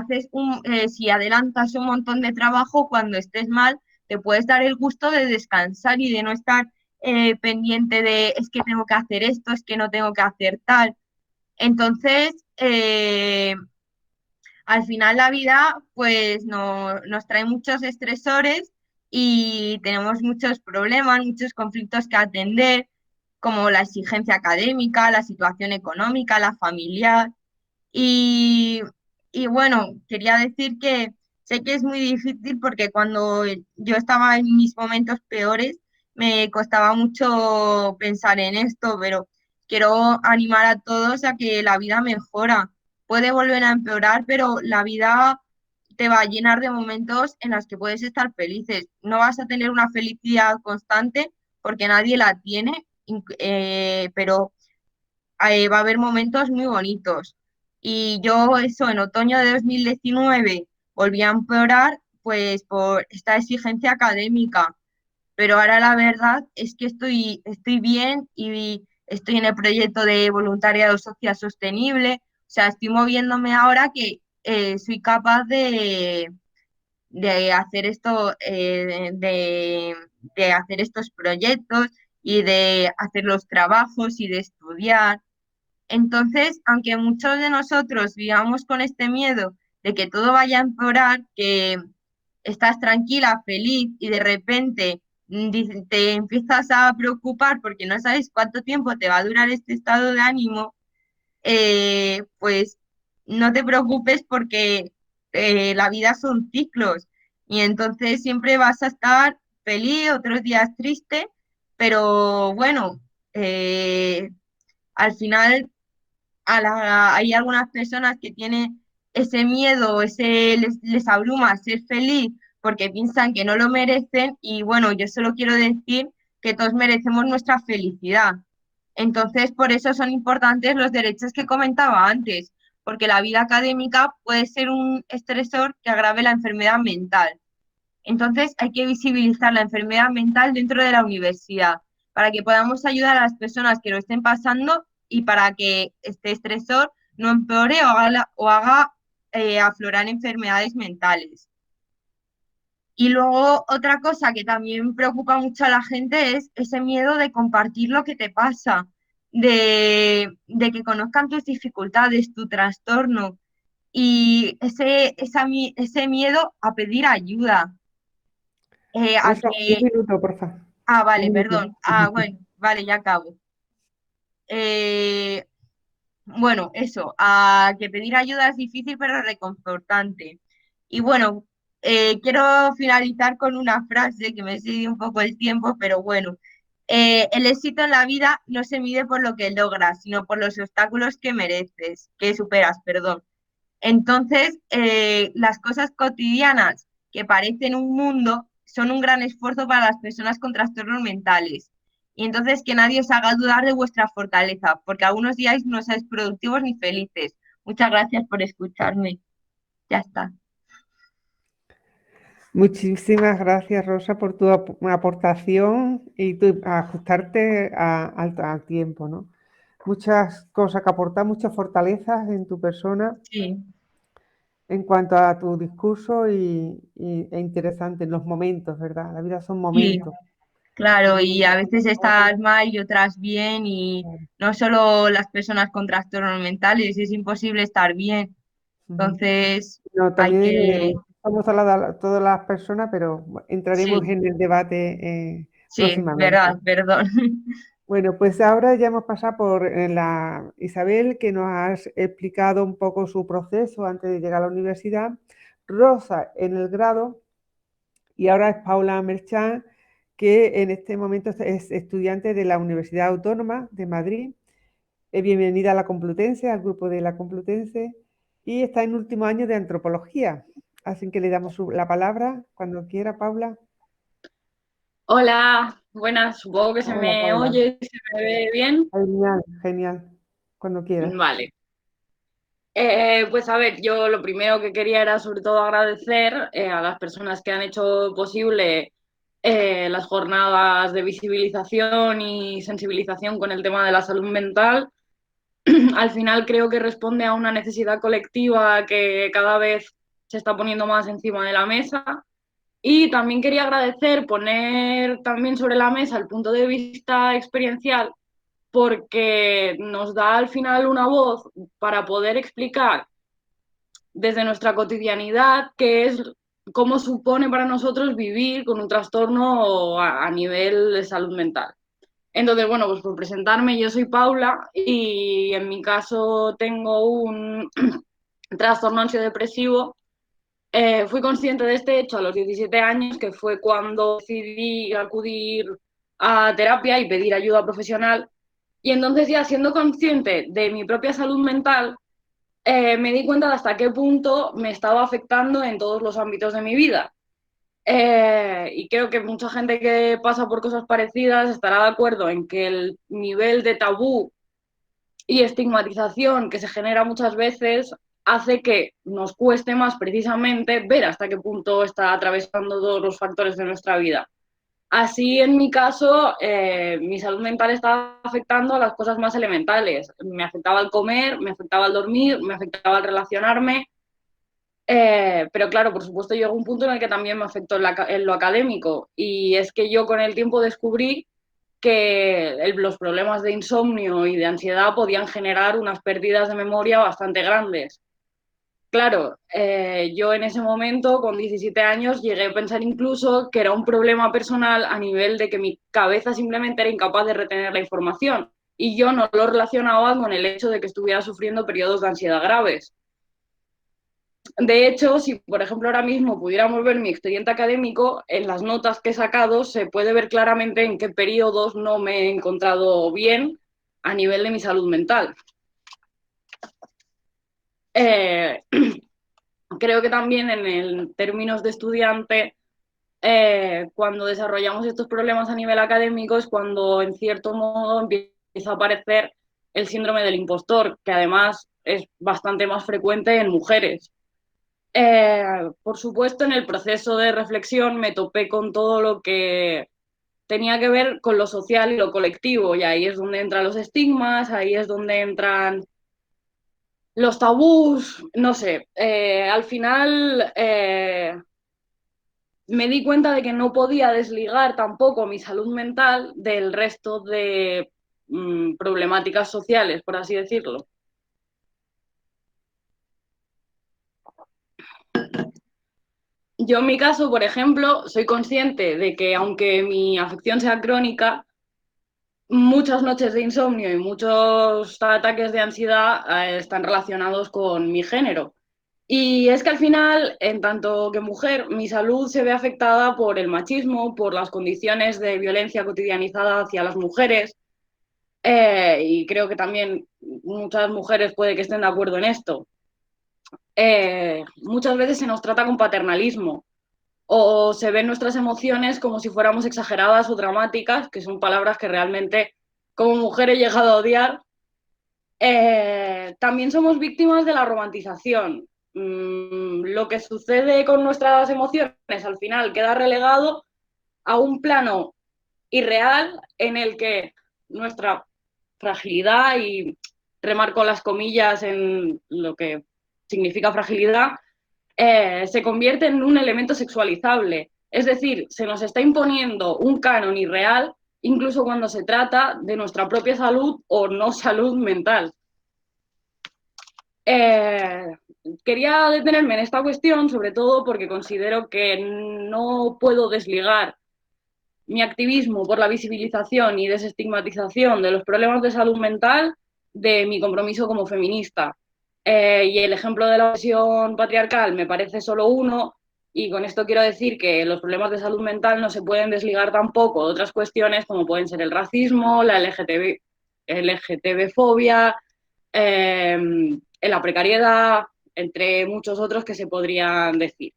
adelantas un montón de trabajo, cuando estés mal, te puedes dar el gusto de descansar y de no estar pendiente de es que tengo que hacer esto, es que no tengo que hacer tal. Entonces, al final la vida pues nos trae muchos estresores y tenemos muchos problemas, muchos conflictos que atender, como la exigencia académica, la situación económica, la familiar. Y, y bueno, quería decir que sé que es muy difícil porque cuando yo estaba en mis momentos peores me costaba mucho pensar en esto, pero quiero animar a todos a que la vida mejora. Puede volver a empeorar, pero la vida te va a llenar de momentos en los que puedes estar felices. No vas a tener una felicidad constante porque nadie la tiene, pero va a haber momentos muy bonitos. Y yo eso, en otoño de 2019 volví a empeorar pues por esta exigencia académica, pero ahora la verdad es que estoy bien y estoy en el proyecto de voluntariado social sostenible, o sea, estoy moviéndome ahora que soy capaz de hacer esto, de hacer estos proyectos y de hacer los trabajos y de estudiar. Entonces, aunque muchos de nosotros vivamos con este miedo de que todo vaya a empeorar, que estás tranquila, feliz y de repente te empiezas a preocupar porque no sabes cuánto tiempo te va a durar este estado de ánimo, pues no te preocupes porque la vida son ciclos y entonces siempre vas a estar feliz, otros días triste, pero bueno, al final hay algunas personas que tienen ese miedo, les abruma ser feliz porque piensan que no lo merecen y bueno, yo solo quiero decir que todos merecemos nuestra felicidad. Entonces, por eso son importantes los derechos que comentaba antes, porque la vida académica puede ser un estresor que agrave la enfermedad mental. Entonces, hay que visibilizar la enfermedad mental dentro de la universidad para que podamos ayudar a las personas que lo estén pasando y para que este estresor no empeore o haga aflorar enfermedades mentales. Y luego otra cosa que también preocupa mucho a la gente es ese miedo de compartir lo que te pasa, de que conozcan tus dificultades, tu trastorno y ese miedo a pedir ayuda, a Rosa, un que... minuto, por favor. Ah, Un vale, minuto. perdón. Ah, bueno, vale, ya acabo. Eh, bueno, eso, a que pedir ayuda es difícil pero reconfortante. Y bueno, quiero finalizar con una frase que me sigue un poco el tiempo, pero bueno, el éxito en la vida no se mide por lo que logras, sino por los obstáculos que superas, perdón. Entonces, las cosas cotidianas que parecen un mundo son un gran esfuerzo para las personas con trastornos mentales. Y entonces que nadie os haga dudar de vuestra fortaleza, porque algunos días no sois productivos ni felices. Muchas gracias por escucharme. Ya está. Muchísimas gracias, Rosa, por tu aportación y tu ajustarte al tiempo, ¿no? Muchas cosas que aportar, muchas fortalezas en tu persona Sí, en cuanto a tu discurso e interesante en los momentos, ¿verdad? La vida son sí, momentos. claro, y a Momentos veces estás mal y otras bien, y no solo las personas con trastornos mentales, es imposible estar bien. Ujú. Entonces, No, hay también que, somos todas las personas, pero entraremos sí, en el debate sí, próximamente. verdad, perdón. Bueno, pues ahora ya hemos pasado por la Isabel, que nos has explicado un poco su proceso antes de llegar a la universidad, Rosa en el grado, y ahora es Paula Merchán, que en este momento es estudiante de la Universidad Autónoma de Madrid. Bienvenida a la Complutense, al grupo de la Complutense, y está en último año de antropología. Así que le damos la palabra cuando quiera, Paula. Hola, buenas, supongo que se Hola, me Paula. oye y se me ve bien. Genial, genial. Cuando quieras. Vale. Pues a ver, yo lo primero que quería era sobre todo agradecer a las personas que han hecho posible las jornadas de visibilización y sensibilización con el tema de la salud mental. Al final creo que responde a una necesidad colectiva que cada vez se está poniendo más encima de la mesa. Y también quería agradecer, poner también sobre la mesa el punto de vista experiencial, porque nos da al final una voz para poder explicar desde nuestra cotidianidad qué es, cómo supone para nosotros vivir con un trastorno a nivel de salud mental. Entonces, bueno, pues por presentarme, yo soy Paula y en mi caso tengo un trastorno ansiodepresivo. Fui consciente de este hecho a los 17 años, que fue cuando decidí acudir a terapia y pedir ayuda profesional. Y entonces ya siendo consciente de mi propia salud mental, me di cuenta de hasta qué punto me estaba afectando en todos los ámbitos de mi vida. Y creo que mucha gente que pasa por cosas parecidas estará de acuerdo en que el nivel de tabú y estigmatización que se genera muchas veces hace que nos cueste más precisamente ver hasta qué punto está atravesando todos los factores de nuestra vida. Así, en mi caso, mi salud mental estaba afectando a las cosas más elementales. Me afectaba al comer, me afectaba al dormir, me afectaba al relacionarme. Pero claro, por supuesto, llegó un punto en el que también me afectó en lo académico. Y es que yo con el tiempo descubrí que los problemas de insomnio y de ansiedad podían generar unas pérdidas de memoria bastante grandes. Claro, yo en ese momento, con 17 años, llegué a pensar incluso que era un problema personal a nivel de que mi cabeza simplemente era incapaz de retener la información y yo no lo relacionaba con el hecho de que estuviera sufriendo periodos de ansiedad graves. De hecho, si por ejemplo ahora mismo pudiéramos ver mi expediente académico, en las notas que he sacado se puede ver claramente en qué periodos no me he encontrado bien a nivel de mi salud mental. Eh, Creo que también en términos de estudiante, cuando desarrollamos estos problemas a nivel académico es cuando en cierto modo empieza a aparecer el síndrome del impostor, que además es bastante más frecuente en mujeres. Por supuesto, en el proceso de reflexión me topé con todo lo que tenía que ver con lo social y lo colectivo, y ahí es donde entran los estigmas, ahí es donde entran los tabús, no sé. Al final me di cuenta de que no podía desligar tampoco mi salud mental del resto de problemáticas sociales, por así decirlo. Yo en mi caso, por ejemplo, soy consciente de que aunque mi afección sea crónica, muchas noches de insomnio y muchos ataques de ansiedad están relacionados con mi género. Y es que al final, en tanto que mujer, mi salud se ve afectada por el machismo, por las condiciones de violencia cotidianizada hacia las mujeres, y creo que también muchas mujeres puede que estén de acuerdo en esto. Muchas veces se nos trata con paternalismo. o se ven nuestras emociones como si fuéramos exageradas o dramáticas, que son palabras que realmente como mujer he llegado a odiar. También somos víctimas de la romantización. Lo que sucede con nuestras emociones al final queda relegado a un plano irreal en el que nuestra fragilidad, y remarco las comillas en lo que significa fragilidad, se convierte en un elemento sexualizable. Es decir, se nos está imponiendo un canon irreal, incluso cuando se trata de nuestra propia salud o no salud mental. Quería detenerme en esta cuestión, sobre todo porque considero que no puedo desligar mi activismo por la visibilización y desestigmatización de los problemas de salud mental de mi compromiso como feminista. Y el ejemplo de la opresión patriarcal me parece solo uno, y con esto quiero decir que los problemas de salud mental no se pueden desligar tampoco de otras cuestiones como pueden ser el racismo, la LGTB-fobia, la precariedad, entre muchos otros que se podrían decir.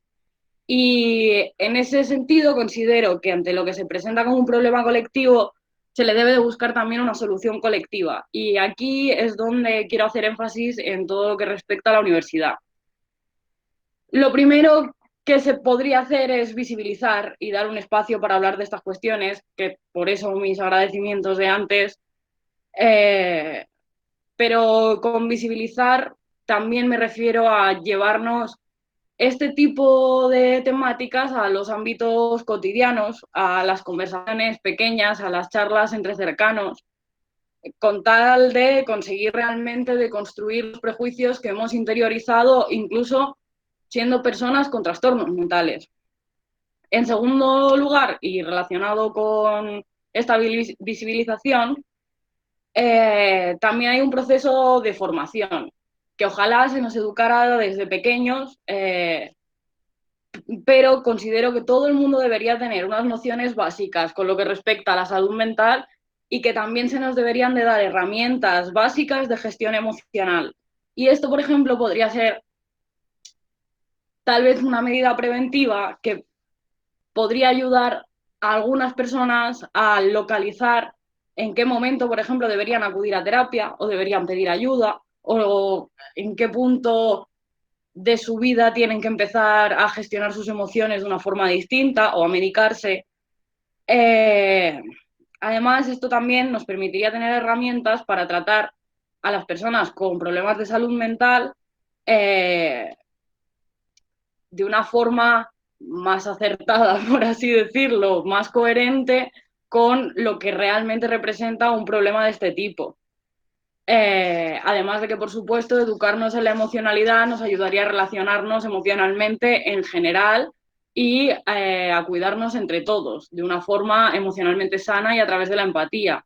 Y en ese sentido considero que ante lo que se presenta como un problema colectivo se le debe de buscar también una solución colectiva. Y aquí es donde quiero hacer énfasis en todo lo que respecta a la universidad. Lo primero que se podría hacer es visibilizar y dar un espacio para hablar de estas cuestiones, que por eso mis agradecimientos de antes, pero con visibilizar también me refiero a llevarnos este tipo de temáticas a los ámbitos cotidianos, a las conversaciones pequeñas, a las charlas entre cercanos, con tal de conseguir realmente deconstruir los prejuicios que hemos interiorizado, incluso siendo personas con trastornos mentales. En segundo lugar, y relacionado con esta visibilización, también hay un proceso de formación, que ojalá se nos educara desde pequeños, pero considero que todo el mundo debería tener unas nociones básicas con lo que respecta a la salud mental, y que también se nos deberían de dar herramientas básicas de gestión emocional. Y esto, por ejemplo, podría ser tal vez una medida preventiva que podría ayudar a algunas personas a localizar en qué momento, por ejemplo, deberían acudir a terapia o deberían pedir ayuda, o en qué punto de su vida tienen que empezar a gestionar sus emociones de una forma distinta o a medicarse. Además, esto también nos permitiría tener herramientas para tratar a las personas con problemas de salud mental de una forma más acertada, por así decirlo, más coherente con lo que realmente representa un problema de este tipo. Además de que, por supuesto, educarnos en la emocionalidad nos ayudaría a relacionarnos emocionalmente en general y a cuidarnos entre todos de una forma emocionalmente sana y a través de la empatía.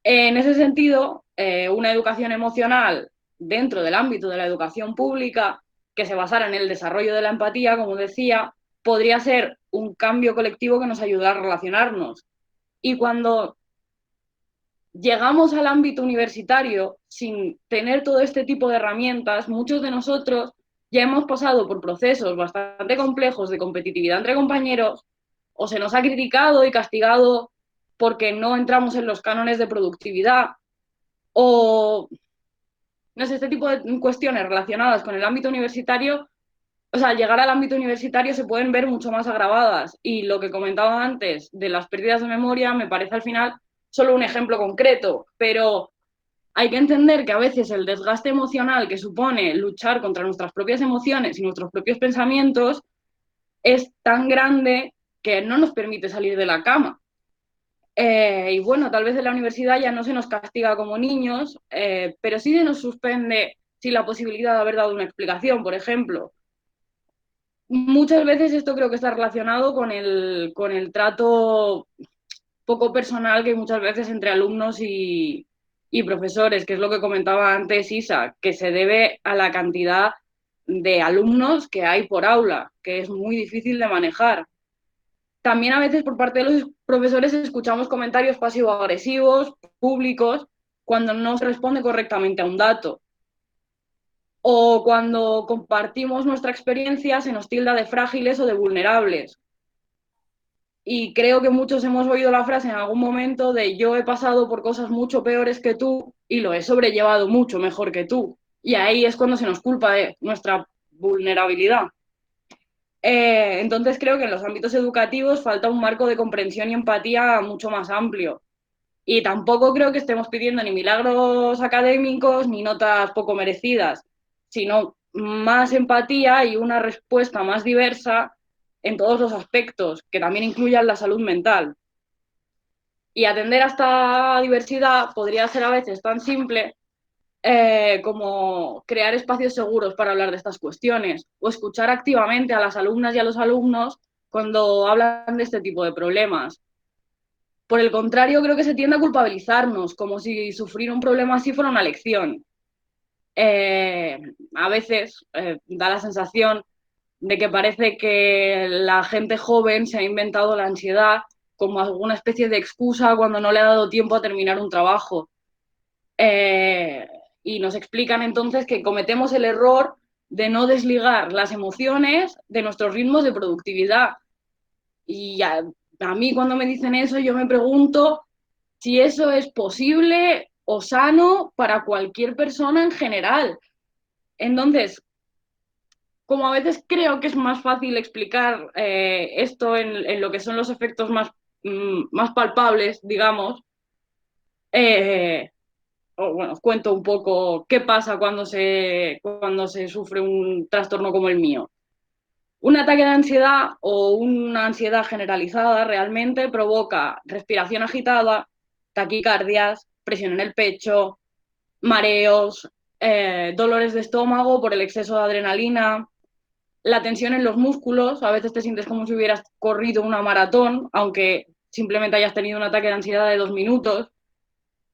En ese sentido, una educación emocional dentro del ámbito de la educación pública que se basara en el desarrollo de la empatía, como decía, podría ser un cambio colectivo que nos ayudara a relacionarnos. Y cuando llegamos al ámbito universitario sin tener todo este tipo de herramientas, muchos de nosotros ya hemos pasado por procesos bastante complejos de competitividad entre compañeros, o se nos ha criticado y castigado porque no entramos en los cánones de productividad, o no sé, este tipo de cuestiones relacionadas con el ámbito universitario. O sea, al llegar al ámbito universitario se pueden ver mucho más agravadas, y lo que comentaba antes de las pérdidas de memoria me parece al final solo un ejemplo concreto, pero hay que entender que a veces el desgaste emocional que supone luchar contra nuestras propias emociones y nuestros propios pensamientos es tan grande que no nos permite salir de la cama. Y bueno, tal vez en la universidad ya no se nos castiga como niños, pero sí se nos suspende sin la posibilidad de haber dado una explicación, por ejemplo. Muchas veces esto creo que está relacionado con el trato poco personal que hay muchas veces entre alumnos y profesores, que es lo que comentaba antes Isa, que se debe a la cantidad de alumnos que hay por aula, que es muy difícil de manejar. También a veces por parte de los profesores escuchamos comentarios pasivo-agresivos, públicos, cuando no se responde correctamente a un dato. o cuando compartimos nuestra experiencia se nos tilda de frágiles o de vulnerables. Y creo que muchos hemos oído la frase en algún momento de yo he pasado por cosas mucho peores que tú y lo he sobrellevado mucho mejor que tú. Y ahí es cuando se nos culpa de nuestra vulnerabilidad. Entonces creo que en los ámbitos educativos falta un marco de comprensión y empatía mucho más amplio. Y tampoco creo que estemos pidiendo ni milagros académicos ni notas poco merecidas, sino más empatía y una respuesta más diversa en todos los aspectos, que también incluyan la salud mental. Y atender a esta diversidad podría ser a veces tan simple como crear espacios seguros para hablar de estas cuestiones o escuchar activamente a las alumnas y a los alumnos cuando hablan de este tipo de problemas. Por el contrario, creo que se tiende a culpabilizarnos, como si sufrir un problema así fuera una lección. A veces da la sensación de que parece que la gente joven se ha inventado la ansiedad como alguna especie de excusa cuando no le ha dado tiempo a terminar un trabajo. Y nos explican entonces que cometemos el error de no desligar las emociones de nuestros ritmos de productividad. Y a mí cuando me dicen eso, yo me pregunto si eso es posible o sano para cualquier persona en general. Entonces, como a veces creo que es más fácil explicar esto en lo que son los efectos más palpables, digamos, bueno, os cuento un poco qué pasa cuando se sufre un trastorno como el mío. Un ataque de ansiedad o una ansiedad generalizada realmente provoca respiración agitada, taquicardias, presión en el pecho, mareos, dolores de estómago por el exceso de adrenalina, la tensión en los músculos. A veces te sientes como si hubieras corrido una maratón, aunque simplemente hayas tenido un ataque de ansiedad de 2 minutos.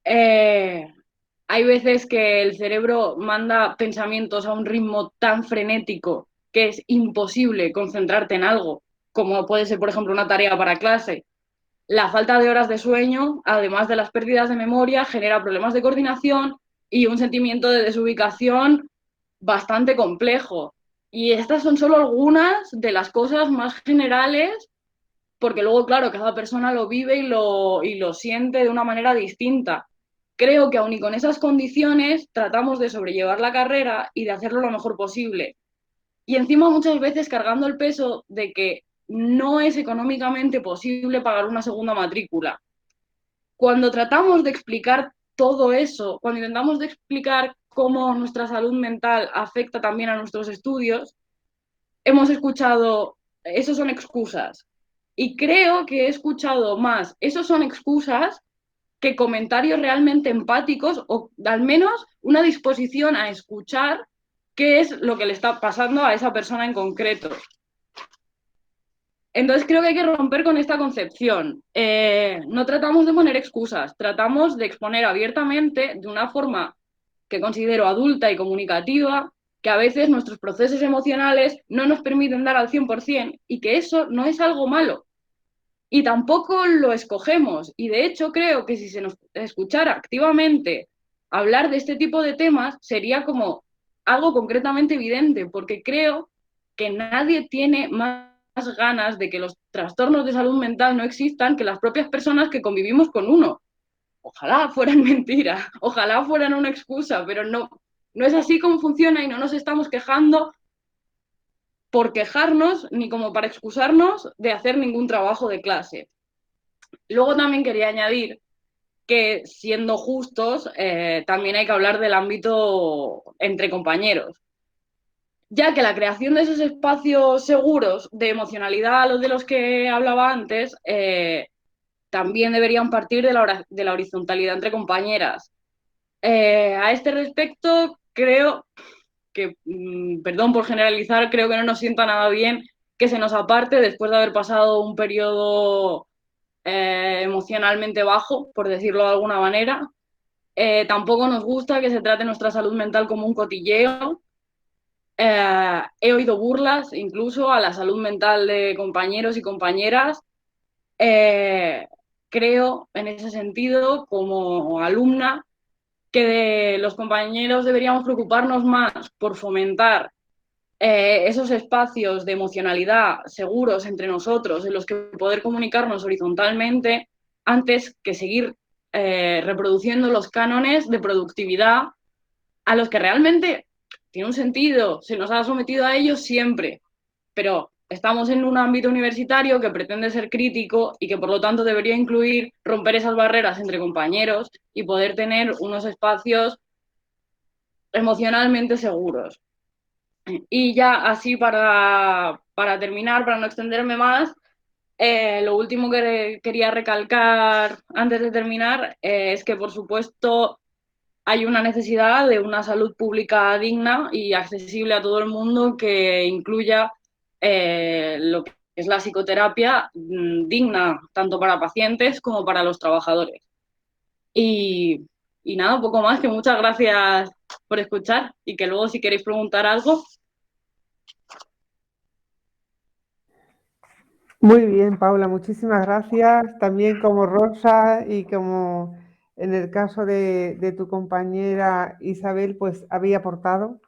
Hay veces que el cerebro manda pensamientos a un ritmo tan frenético que es imposible concentrarte en algo, como puede ser, por ejemplo, una tarea para clase. La falta de horas de sueño, además de las pérdidas de memoria, genera problemas de coordinación y un sentimiento de desubicación bastante complejo. Y estas son solo algunas de las cosas más generales, porque luego, claro, cada persona lo vive y lo siente de una manera distinta. Creo que aun y con esas condiciones tratamos de sobrellevar la carrera y de hacerlo lo mejor posible. Y encima muchas veces cargando el peso de que no es económicamente posible pagar una segunda matrícula. Cuando tratamos de explicar todo eso, cuando intentamos de explicar cómo nuestra salud mental afecta también a nuestros estudios, hemos escuchado, esos son excusas. Y creo que he escuchado más, esos son excusas, que comentarios realmente empáticos o al menos una disposición a escuchar qué es lo que le está pasando a esa persona en concreto. Entonces creo que hay que romper con esta concepción. No tratamos de poner excusas, tratamos de exponer abiertamente, de una forma que considero adulta y comunicativa, que a veces nuestros procesos emocionales no nos permiten dar al 100% y que eso no es algo malo. Y tampoco lo escogemos. Y de hecho creo que si se nos escuchara activamente hablar de este tipo de temas, sería como algo concretamente evidente, porque creo que nadie tiene más ganas de que los trastornos de salud mental no existan que las propias personas que convivimos con uno. Ojalá fueran mentira, ojalá fueran una excusa, pero no, no es así como funciona y no nos estamos quejando por quejarnos ni como para excusarnos de hacer ningún trabajo de clase. Luego también quería añadir que, siendo justos, también hay que hablar del ámbito entre compañeros, ya que la creación de esos espacios seguros de emocionalidad, los de los que hablaba antes, también deberían partir de la horizontalidad entre compañeras. A este respecto, creo que, perdón por generalizar, creo que no nos sienta nada bien que se nos aparte después de haber pasado un periodo emocionalmente bajo, por decirlo de alguna manera. Tampoco nos gusta que se trate nuestra salud mental como un cotilleo. He oído burlas incluso a la salud mental de compañeros y compañeras. Creo, en ese sentido, como alumna, que los compañeros deberíamos preocuparnos más por fomentar esos espacios de emocionalidad seguros entre nosotros, en los que poder comunicarnos horizontalmente, antes que seguir reproduciendo los cánones de productividad a los que realmente tiene un sentido, se nos ha sometido a ellos siempre, pero estamos en un ámbito universitario que pretende ser crítico y que por lo tanto debería incluir romper esas barreras entre compañeros y poder tener unos espacios emocionalmente seguros. Y ya así para terminar, para no extenderme más, lo último que quería recalcar antes de terminar es que, por supuesto, hay una necesidad de una salud pública digna y accesible a todo el mundo que incluya lo que es la psicoterapia digna tanto para pacientes como para los trabajadores. Y nada, poco más, que muchas gracias por escuchar y que luego si queréis preguntar algo. Muy bien, Paula, muchísimas gracias. También como Rosa y como en el caso de tu compañera Isabel, pues había aportado.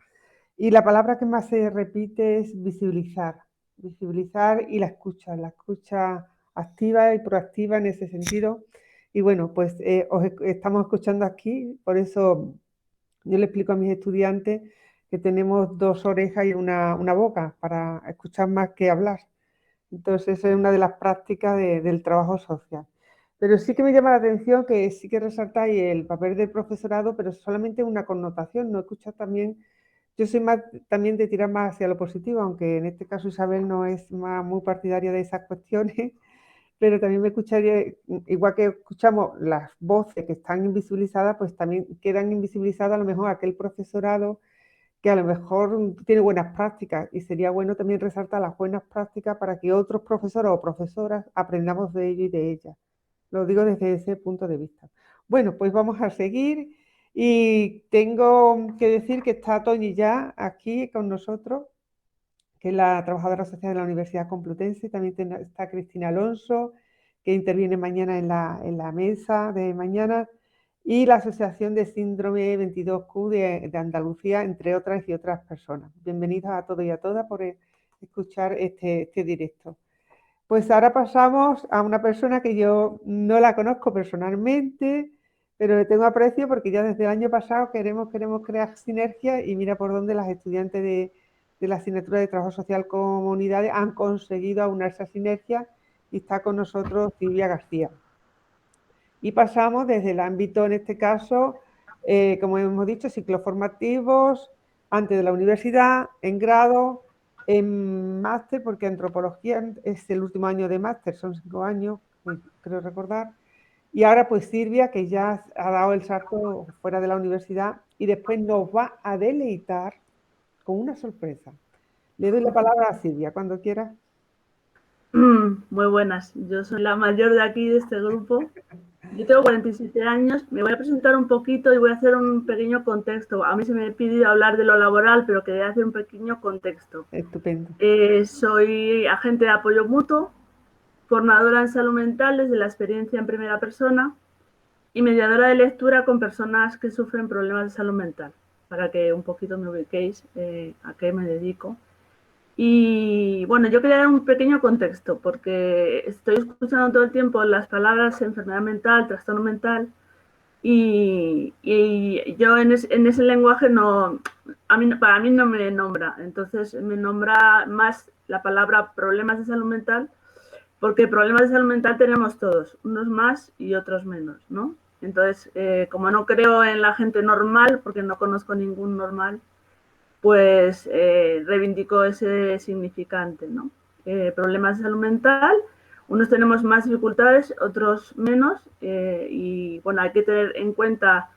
Y la palabra que más se repite es visibilizar, visibilizar y la escucha activa y proactiva en ese sentido. Y bueno, pues estamos escuchando aquí, por eso yo le explico a mis estudiantes que tenemos dos orejas y una boca para escuchar más que hablar. Entonces, esa es una de las prácticas del trabajo social. Pero sí que me llama la atención que sí que resaltáis el papel del profesorado, pero solamente una connotación, no escuchas también. Yo soy más también de tirar más hacia lo positivo, aunque en este caso Isabel no es muy partidaria de esas cuestiones, pero también me escucharía, igual que escuchamos las voces que están invisibilizadas, pues también quedan invisibilizadas a lo mejor aquel profesorado que a lo mejor tiene buenas prácticas y sería bueno también resaltar las buenas prácticas para que otros profesores o profesoras aprendamos de ello y de ellas. Lo digo desde ese punto de vista. Bueno, pues vamos a seguir y tengo que decir que está Toñi ya aquí con nosotros, que es la trabajadora social de la Universidad Complutense. También está Cristina Alonso, que interviene mañana en la mesa de mañana, y la Asociación de Síndrome 22Q de Andalucía, entre otras y otras personas. Bienvenidos a todos y a todas por escuchar este directo. Pues ahora pasamos a una persona que yo no la conozco personalmente, pero le tengo aprecio porque ya desde el año pasado queremos crear sinergia y mira por dónde las estudiantes de la asignatura de Trabajo Social Comunidades han conseguido aunar esa sinergia y está con nosotros Silvia García. Y pasamos desde el ámbito, en este caso, como hemos dicho, ciclos formativos, antes de la universidad, en grado, en máster, porque antropología es el último año de máster, son 5 años, creo recordar. Y ahora pues Silvia, que ya ha dado el salto fuera de la universidad y después nos va a deleitar con una sorpresa. Le doy la palabra a Silvia, cuando quiera. Muy buenas, yo soy la mayor de aquí, de este grupo. Yo tengo 47 años, me voy a presentar un poquito y voy a hacer un pequeño contexto. A mí se me pide hablar de lo laboral, pero quería hacer un pequeño contexto. Estupendo. Soy agente de apoyo mutuo, formadora en salud mental desde la experiencia en primera persona y mediadora de lectura con personas que sufren problemas de salud mental, para que un poquito me ubiquéis a qué me dedico. Y bueno, yo quería dar un pequeño contexto, porque estoy escuchando todo el tiempo las palabras enfermedad mental, trastorno mental, y yo en ese lenguaje para mí no me nombra. Entonces me nombra más la palabra problemas de salud mental, porque problemas de salud mental tenemos todos, unos más y otros menos, ¿no? Entonces, como no creo en la gente normal, porque no conozco ningún normal, pues reivindico ese significante, ¿no? Problemas de salud mental, unos tenemos más dificultades, otros menos, y bueno, hay que tener en cuenta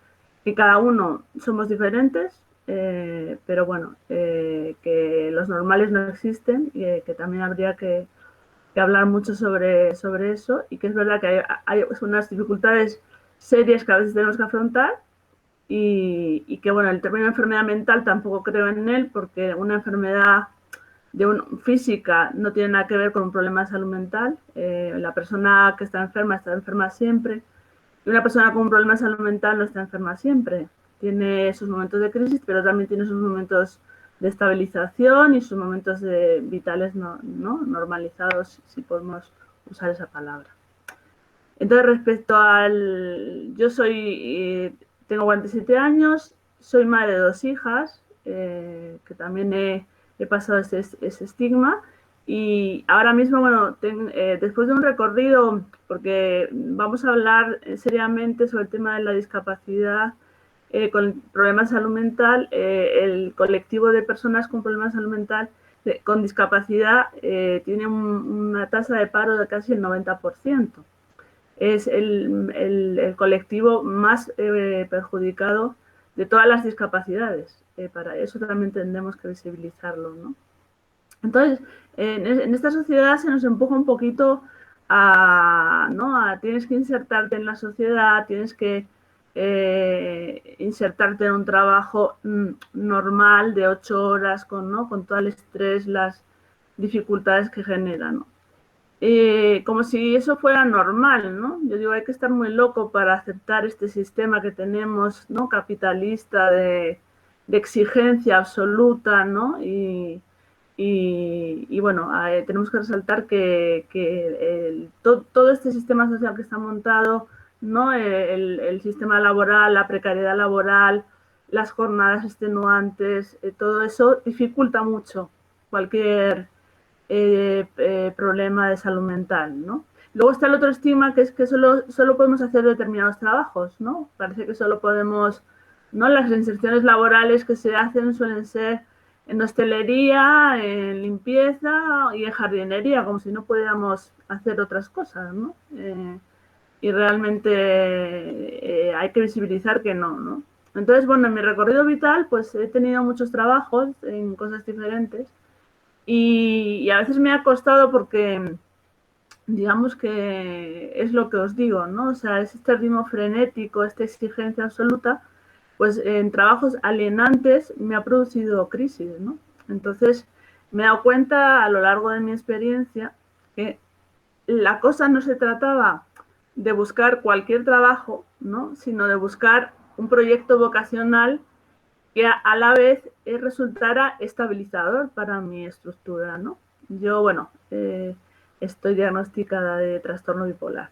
que cada uno somos diferentes, pero bueno, que los normales no existen y que también habría que hablar mucho sobre eso, y que es verdad que hay unas dificultades serias que a veces tenemos que afrontar. Y que bueno, el término enfermedad mental tampoco creo en él, porque una enfermedad física no tiene nada que ver con un problema de salud mental. La persona que está enferma siempre, que una persona con un problema de salud mental no está enferma siempre. Tiene sus momentos de crisis, pero también tiene sus momentos de estabilización y sus momentos vitales ¿no? normalizados, si podemos usar esa palabra. Entonces, respecto al... Yo tengo 47 años, soy madre de 2 hijas, que también he pasado ese estigma. Y ahora mismo, bueno, después de un recorrido, porque vamos a hablar seriamente sobre el tema de la discapacidad con problemas de salud mental, el colectivo de personas con problemas de salud mental con discapacidad tiene una tasa de paro de casi el 90%. Es el colectivo más perjudicado de todas las discapacidades. Para eso también tendremos que visibilizarlo, ¿no? Entonces, en esta sociedad se nos empuja un poquito tienes que insertarte en la sociedad, tienes que insertarte en un trabajo normal de 8 horas con todo el estrés, las dificultades que genera, ¿no? Como si eso fuera normal, ¿no? Yo digo, hay que estar muy loco para aceptar este sistema que tenemos, ¿no? Capitalista de exigencia absoluta, ¿no? Y bueno, tenemos que resaltar que todo este sistema social que está montado, ¿no? El sistema laboral, la precariedad laboral, las jornadas extenuantes, todo eso dificulta mucho cualquier problema de salud mental, ¿no? Luego está el otro estigma, que es que solo podemos hacer determinados trabajos, ¿no? Parece que solo podemos, ¿no? Las inserciones laborales que se hacen suelen ser en hostelería, en limpieza y en jardinería, como si no pudiéramos hacer otras cosas, ¿no? Y realmente hay que visibilizar que no, ¿no? Entonces, bueno, en mi recorrido vital, pues he tenido muchos trabajos en cosas diferentes y a veces me ha costado porque, digamos que es lo que os digo, ¿no? O sea, es este ritmo frenético, esta exigencia absoluta, pues en trabajos alienantes me ha producido crisis, ¿no? Entonces me he dado cuenta a lo largo de mi experiencia que la cosa no se trataba de buscar cualquier trabajo, ¿no? Sino de buscar un proyecto vocacional que a la vez resultara estabilizador para mi estructura, ¿no? Yo, bueno, estoy diagnosticada de trastorno bipolar.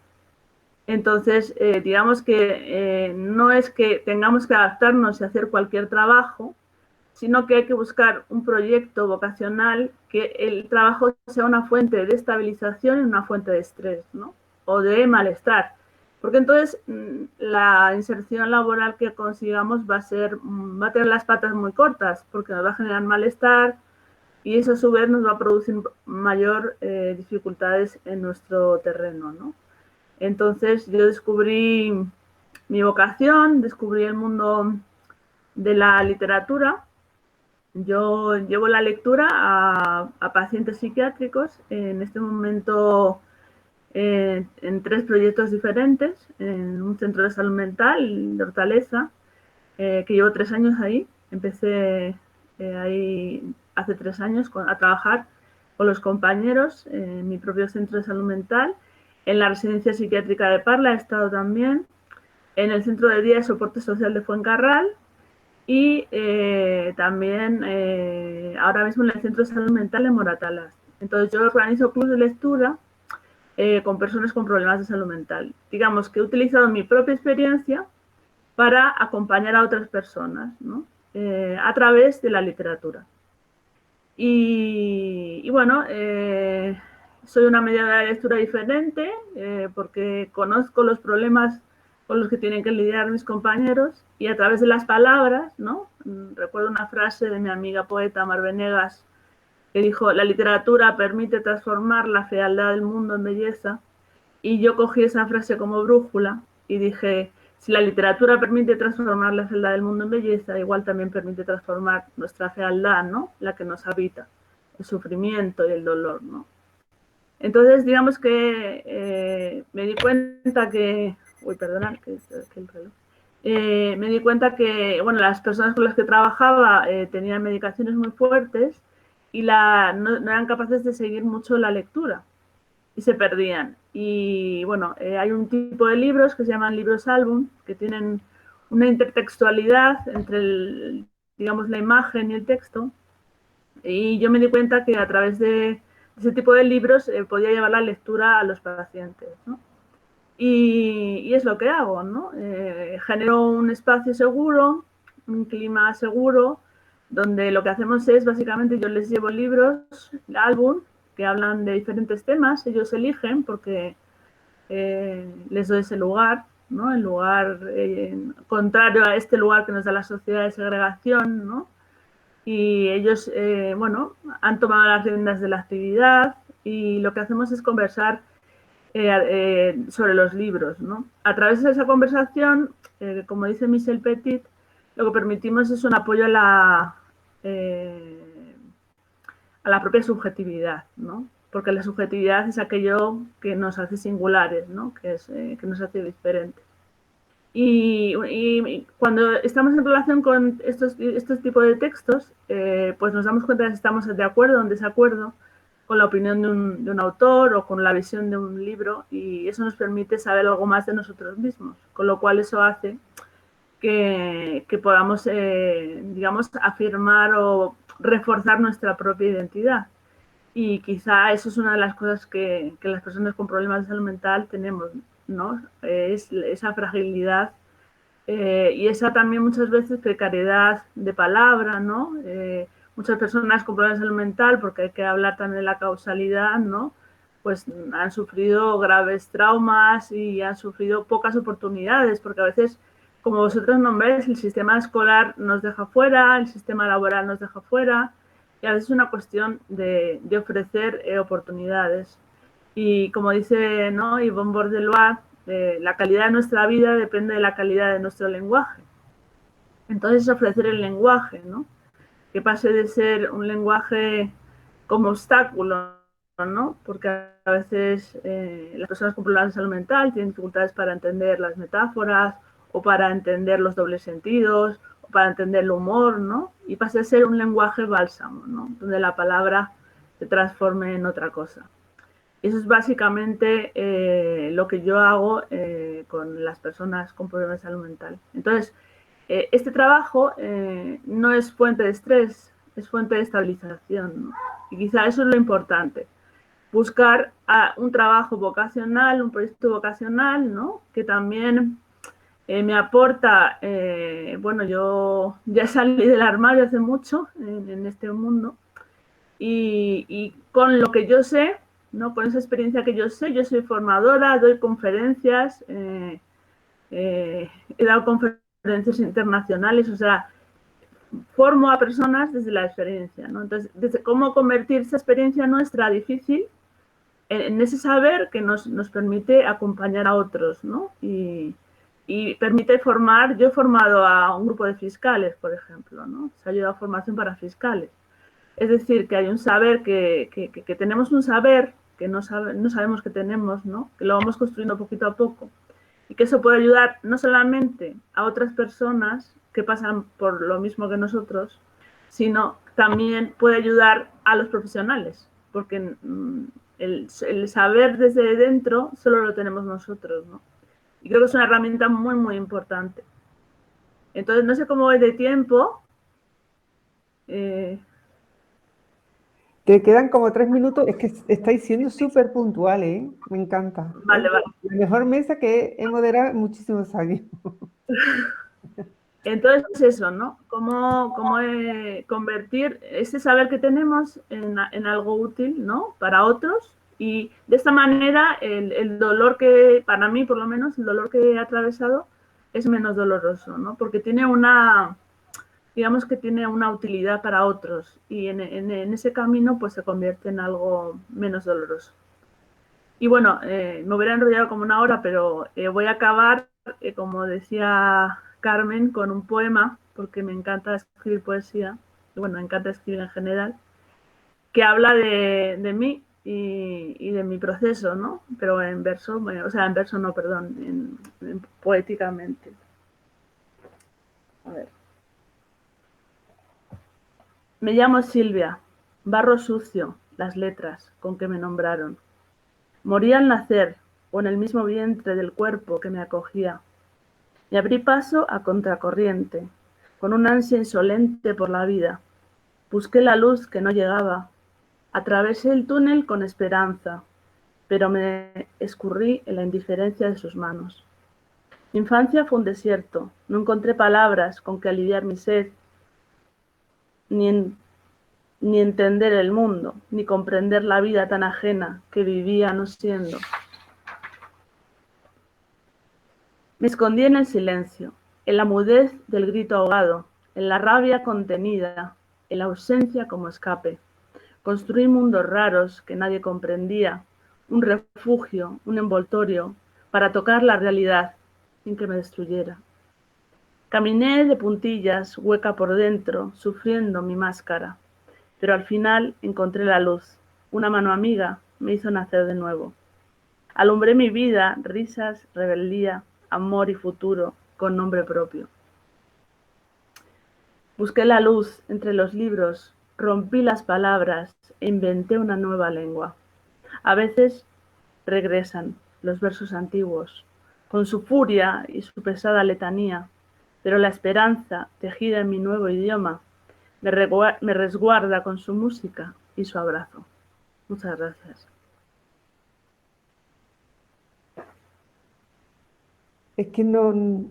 Entonces, digamos que no es que tengamos que adaptarnos y hacer cualquier trabajo, sino que hay que buscar un proyecto vocacional que el trabajo sea una fuente de estabilización y una fuente de estrés, ¿no? O de malestar. Porque entonces la inserción laboral que consigamos va a tener las patas muy cortas, porque nos va a generar malestar y eso a su vez nos va a producir mayor dificultades en nuestro terreno, ¿no? Entonces yo descubrí mi vocación, descubrí el mundo de la literatura. Yo llevo la lectura a pacientes psiquiátricos, en este momento en 3 proyectos diferentes, en un centro de salud mental de Hortaleza, que llevo 3 años ahí. Empecé ahí hace 3 años a trabajar con los compañeros en mi propio centro de salud mental. En la residencia psiquiátrica de Parla he estado también, en el centro de día y soporte social de Fuencarral y también ahora mismo en el centro de salud mental de Moratalas. Entonces yo organizo clubes de lectura con personas con problemas de salud mental. Digamos que he utilizado mi propia experiencia para acompañar a otras personas, ¿no? A través de la literatura. Y bueno, soy una mediadora de lectura diferente porque conozco los problemas con los que tienen que lidiar mis compañeros y a través de las palabras, ¿no? Recuerdo una frase de mi amiga poeta Mar Venegas que dijo: la literatura permite transformar la fealdad del mundo en belleza, y yo cogí esa frase como brújula y dije: si la literatura permite transformar la fealdad del mundo en belleza, igual también permite transformar nuestra fealdad, ¿no? La que nos habita, el sufrimiento y el dolor, ¿no? Entonces, digamos que me di cuenta que... Uy, perdona, que el reloj. Me di cuenta que, bueno, las personas con las que trabajaba tenían medicaciones muy fuertes y no eran capaces de seguir mucho la lectura. y se perdían. Y bueno, hay un tipo de libros que se llaman libros álbum, que tienen una intertextualidad entre digamos, la imagen y el texto. Y yo me di cuenta que a través de ese tipo de libros podía llevar la lectura a los pacientes, ¿no? Y es lo que hago, ¿no? Genero un espacio seguro, un clima seguro, donde lo que hacemos es, básicamente, yo les llevo libros, el álbum, que hablan de diferentes temas, ellos eligen porque les doy ese lugar, ¿no? El lugar contrario a este lugar que nos da la sociedad de segregación, ¿no? Y ellos, bueno, han tomado las riendas de la actividad y lo que hacemos es conversar sobre los libros, ¿no? A través de esa conversación, como dice Michel Petit, lo que permitimos es un apoyo a la propia subjetividad, ¿no? Porque la subjetividad es aquello que nos hace singulares, ¿no? Que nos hace diferentes. Y cuando estamos en relación con estos tipos de textos, pues nos damos cuenta de si estamos de acuerdo o en desacuerdo con la opinión de un autor o con la visión de un libro, y eso nos permite saber algo más de nosotros mismos, con lo cual eso hace que podamos, digamos, afirmar o reforzar nuestra propia identidad. Y quizá eso es una de las cosas que las personas con problemas de salud mental tenemos, ¿no? Es esa fragilidad y esa también muchas veces precariedad de palabra, ¿no? Muchas personas con problemas de salud mental, porque hay que hablar también de la causalidad, ¿no? Pues han sufrido graves traumas y han sufrido pocas oportunidades, porque a veces, como vosotros nombráis, el sistema escolar nos deja fuera, el sistema laboral nos deja fuera, y a veces es una cuestión de ofrecer oportunidades. Y como dice, ¿no?, Yvonne Bordelois, la calidad de nuestra vida depende de la calidad de nuestro lenguaje. Entonces, ofrecer el lenguaje, ¿no? Que pase de ser un lenguaje como obstáculo, ¿no? Porque a veces las personas con problemas de salud mental tienen dificultades para entender las metáforas o para entender los dobles sentidos o para entender el humor, ¿no? Y pase a ser un lenguaje bálsamo, ¿no? Donde la palabra se transforme en otra cosa. Eso es básicamente lo que yo hago con las personas con problemas de salud mental. Entonces, este trabajo no es fuente de estrés, es fuente de estabilización, ¿no? Y quizá eso es lo importante. Buscar un trabajo vocacional, un proyecto vocacional, ¿no? Que también me aporta, bueno, yo ya salí del armario hace mucho en este mundo y con lo que yo sé, ¿no? Con esa experiencia que yo sé, yo soy formadora, doy conferencias, he dado conferencias internacionales, o sea, formo a personas desde la experiencia, ¿no? Entonces, desde cómo convertir esa experiencia nuestra difícil en ese saber que nos permite acompañar a otros, ¿no? Y permite formar, yo he formado a un grupo de fiscales, por ejemplo, ¿no? Se ha ayudado a formación para fiscales. Es decir, que hay un saber, que tenemos un saber que no sabemos que tenemos, ¿no? Que lo vamos construyendo poquito a poco. Y que eso puede ayudar no solamente a otras personas que pasan por lo mismo que nosotros, sino también puede ayudar a los profesionales, porque el saber desde dentro solo lo tenemos nosotros, ¿no? Y creo que es una herramienta muy, muy importante. Entonces, no sé cómo voy de tiempo. Te quedan como 3 minutos. Es que estáis siendo súper puntuales, ¿eh? Me encanta. Vale, Es vale. la mejor mesa que he moderado en muchísimos años. Entonces, eso, ¿no? ¿Cómo convertir ese saber que tenemos en algo útil, ¿no? Para otros. Y de esta manera, el dolor que, para mí por lo menos, el dolor que he atravesado es menos doloroso, ¿no? Porque tiene digamos que tiene una utilidad para otros. Y en ese camino, pues se convierte en algo menos doloroso. Y bueno, me hubiera enrollado como una hora, pero voy a acabar, como decía Carmen, con un poema, porque me encanta escribir poesía, y bueno, me encanta escribir en general, que habla de mí y de mi proceso, ¿no? Pero en verso, o sea, en verso no, perdón, poéticamente. A ver. Me llamo Silvia, barro sucio, las letras con que me nombraron. Morí al nacer o en el mismo vientre del cuerpo que me acogía. Y abrí paso a contracorriente, con un ansia insolente por la vida. Busqué la luz que no llegaba. Atravesé el túnel con esperanza, pero me escurrí en la indiferencia de sus manos. Mi infancia fue un desierto. No encontré palabras con que aliviar mi sed, ni entender el mundo, ni comprender la vida tan ajena que vivía no siendo. Me escondí en el silencio, en la mudez del grito ahogado, en la rabia contenida, en la ausencia como escape. Construí mundos raros que nadie comprendía, un refugio, un envoltorio, para tocar la realidad sin que me destruyera. Caminé de puntillas, hueca por dentro, sufriendo mi máscara, pero al final encontré la luz. Una mano amiga me hizo nacer de nuevo. Alumbré mi vida, risas, rebeldía, amor y futuro, con nombre propio. Busqué la luz entre los libros, rompí las palabras e inventé una nueva lengua. A veces regresan los versos antiguos, con su furia y su pesada letanía, pero la esperanza, tejida en mi nuevo idioma, me resguarda con su música y su abrazo. Muchas gracias. Es que no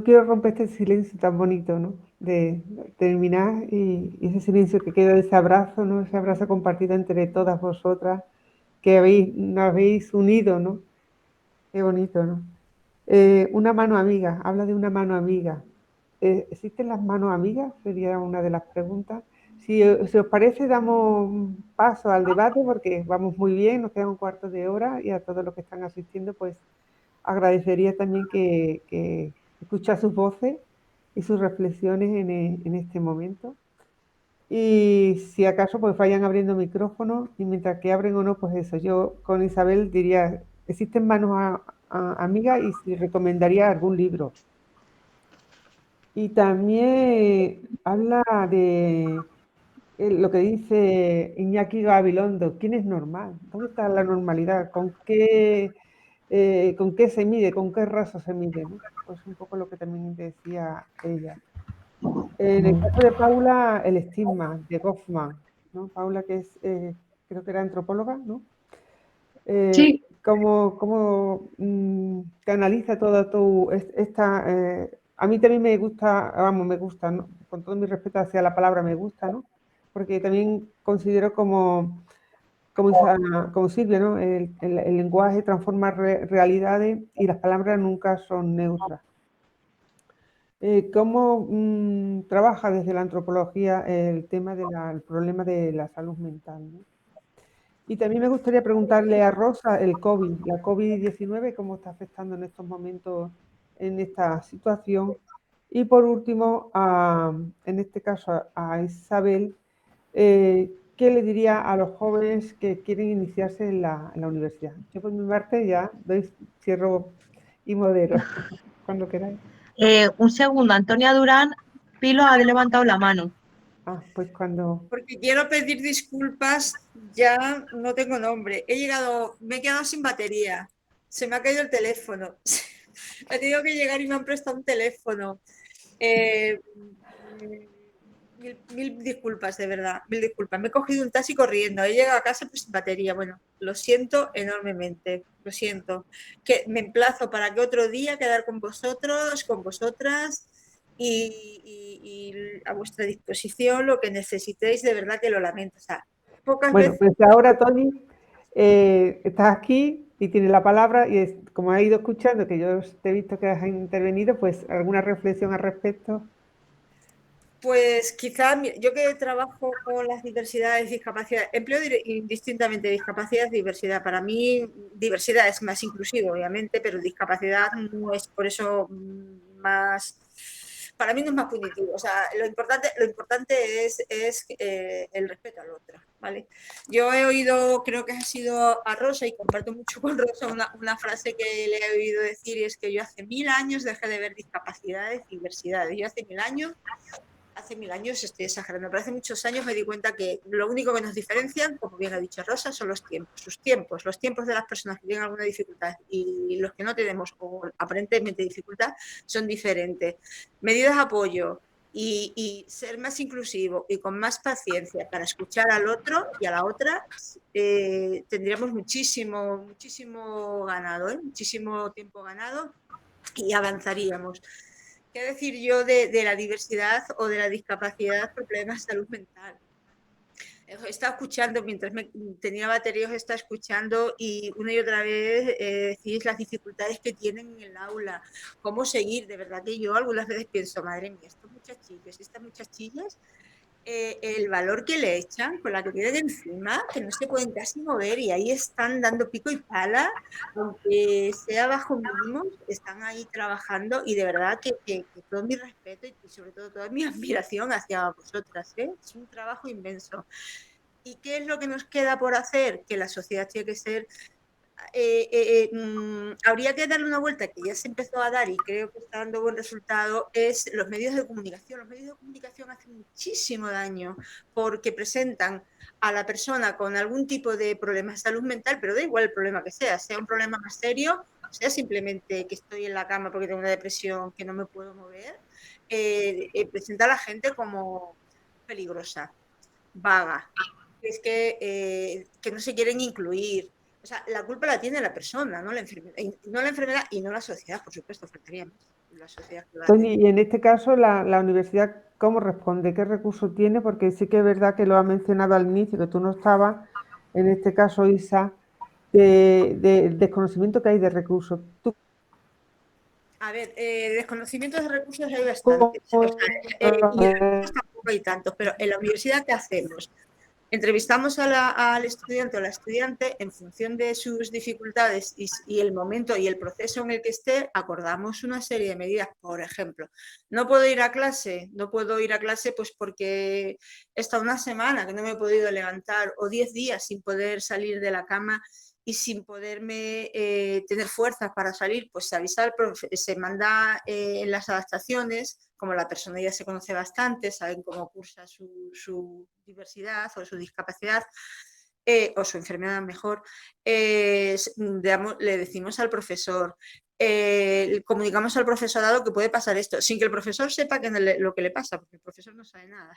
quiero romper este silencio tan bonito, ¿no? De terminar y ese silencio que queda de ese abrazo, ¿no? Ese abrazo compartido entre todas vosotras, que nos habéis unido, ¿no? Qué bonito, ¿no? Una mano amiga, habla de una mano amiga. ¿Existen las manos amigas? Sería una de las preguntas. Si os parece, damos paso al debate porque vamos muy bien, nos queda un cuarto de hora y a todos los que están asistiendo, pues agradecería también que escuchar sus voces y sus reflexiones en este momento. Y si acaso pues vayan abriendo micrófonos y mientras que abren o no, pues eso, yo con Isabel diría, existen manos amigas y si recomendaría algún libro. Y también habla de lo que dice Iñaki Gabilondo, ¿quién es normal? ¿Dónde está la normalidad? ¿Con qué se mide? ¿Con qué raza se mide? ¿No? Pues un poco lo que también decía ella. En el caso de Paula, el estigma de Goffman, ¿no? Paula, que es, creo que era antropóloga, ¿no? Sí. ¿Cómo canaliza toda esta... a mí también me gusta, vamos, me gusta, ¿no? Con todo mi respeto hacia la palabra me gusta, ¿no? Porque también considero como Silvia, ¿no? El lenguaje transforma realidades y las palabras nunca son neutras. ¿Cómo trabaja desde la antropología el tema del problema de la salud mental, ¿no? Y también me gustaría preguntarle a Rosa la COVID-19, cómo está afectando en estos momentos en esta situación. Y por último, en este caso a Isabel, ¿qué le diría a los jóvenes que quieren iniciarse en la universidad? Yo por mi parte ya cierro y modero, cuando queráis. Un segundo, Antonia Durán, Pilo ha levantado la mano. Pues cuando... Porque quiero pedir disculpas, ya no tengo nombre. Me he quedado sin batería. Se me ha caído el teléfono. He tenido que llegar y me han prestado un teléfono. Mil disculpas, de verdad, mil disculpas. Me he cogido un taxi corriendo, he llegado a casa pues sin batería. Bueno, lo siento enormemente, lo siento. Que me emplazo para que otro día quedar con vosotros, con vosotras y a vuestra disposición lo que necesitéis, de verdad que lo lamento. O sea, pocas Bueno, veces... pues ahora, Tony, estás aquí y tienes la palabra y como has ido escuchando, que yo te he visto que has intervenido, pues alguna reflexión al respecto. Pues quizá yo que trabajo con las diversidades, discapacidades, empleo indistintamente discapacidad y diversidad. Para mí diversidad es más inclusivo, obviamente, pero discapacidad no es por eso más, para mí no es más punitivo. O sea, lo importante es el respeto al otro, ¿vale? Yo he oído, creo que ha sido a Rosa y comparto mucho con Rosa una frase que le he oído decir y es que yo hace 1000 años dejé de ver discapacidades y diversidades. Yo hace 1000 años hace 1000 años, estoy exagerando, pero hace muchos años me di cuenta que lo único que nos diferencian, como bien ha dicho Rosa, son los tiempos. Los tiempos de las personas que tienen alguna dificultad y los que no tenemos o aparentemente dificultad son diferentes. Medidas de apoyo y ser más inclusivo y con más paciencia para escuchar al otro y a la otra, tendríamos muchísimo ganado, muchísimo tiempo ganado y avanzaríamos. ¿Qué decir yo de la diversidad o de la discapacidad por problemas de salud mental? He estado escuchando, mientras tenía batería, os estaba escuchando y una y otra vez decís las dificultades que tienen en el aula, cómo seguir. De verdad que yo algunas veces pienso, madre mía, estas muchachillas, el valor que le echan, con la que tienen encima, que no se pueden casi mover y ahí están dando pico y pala, aunque sea bajo mínimos, están ahí trabajando y de verdad que todo mi respeto y sobre todo toda mi admiración hacia vosotras, ¿eh? Es un trabajo inmenso. ¿Y qué es lo que nos queda por hacer? Que la sociedad tiene que ser... habría que darle una vuelta que ya se empezó a dar y creo que está dando buen resultado, es los medios de comunicación. Los medios de comunicación hacen muchísimo daño porque presentan a la persona con algún tipo de problema de salud mental, pero da igual el problema que sea un problema más serio, sea simplemente que estoy en la cama porque tengo una depresión que no me puedo mover, presenta a la gente como peligrosa, vaga, es que no se quieren incluir. O sea, la culpa la tiene la persona, no la enfermedad y no la sociedad, por supuesto, faltaría más. La sociedad que lo hace. Tony, y en este caso, la universidad, ¿cómo responde? ¿Qué recursos tiene? Porque sí que es verdad que lo ha mencionado al inicio, que tú no estabas, en este caso, Isa, del desconocimiento que hay de recursos. ¿Tú A ver, desconocimientos de recursos hay bastantes. O sea, y de recursos tampoco hay tantos, pero en la universidad, ¿qué hacemos? Entrevistamos al estudiante o la estudiante en función de sus dificultades y el momento y el proceso en el que esté, acordamos una serie de medidas. Por ejemplo, no puedo ir a clase pues porque he estado una semana que no me he podido levantar o 10 días sin poder salir de la cama y sin poderme tener fuerzas para salir, pues se avisa al profe, se manda en las adaptaciones, como la persona ya se conoce bastante, saben cómo cursa su diversidad o su discapacidad o su enfermedad mejor, le decimos al profesor, comunicamos al profesorado que puede pasar esto, sin que el profesor sepa lo que le pasa, porque el profesor no sabe nada.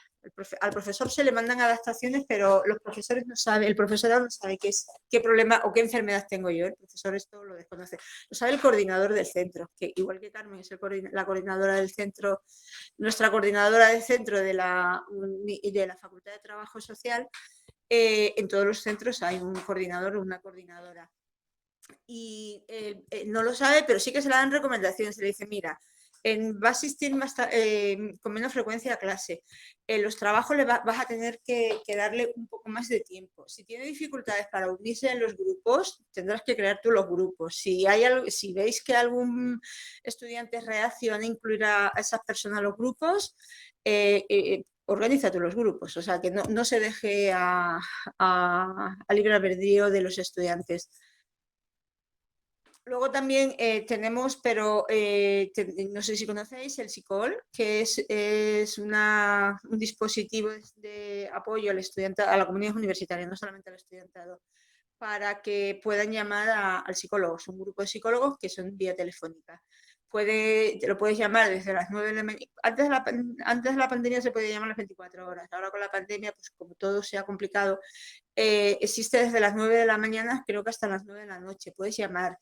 Al profesor se le mandan adaptaciones, pero los profesores no saben, el profesorado no sabe qué problema o qué enfermedad tengo yo, el profesor esto lo desconoce. Lo sabe el coordinador del centro, que igual que Carmen es la coordinadora del centro, nuestra coordinadora del centro de la Facultad de Trabajo Social. En todos los centros hay un coordinador o una coordinadora. Y no lo sabe, pero sí que se le dan recomendaciones. Se le dice, mira, va a asistir con menos frecuencia a clase. En los trabajos vas a tener que darle un poco más de tiempo. Si tiene dificultades para unirse en los grupos, tendrás que crear tú los grupos. Si veis que algún estudiante reacciona a incluir a esas personas en los grupos, organiza tú los grupos. O sea, que no se deje a libre albedrío de los estudiantes. Luego también tenemos, pero no sé si conocéis, el SICOL, que es un dispositivo de apoyo al estudiante, a la comunidad universitaria, no solamente al estudiantado, para que puedan llamar al psicólogo. Es un grupo de psicólogos que son vía telefónica. Lo puedes llamar desde las 9 de la mañana. Antes de la pandemia se podía llamar las 24 horas. Ahora con la pandemia, pues como todo se ha complicado, existe desde las 9 de la mañana, creo que hasta las 9 de la noche. Puedes llamar.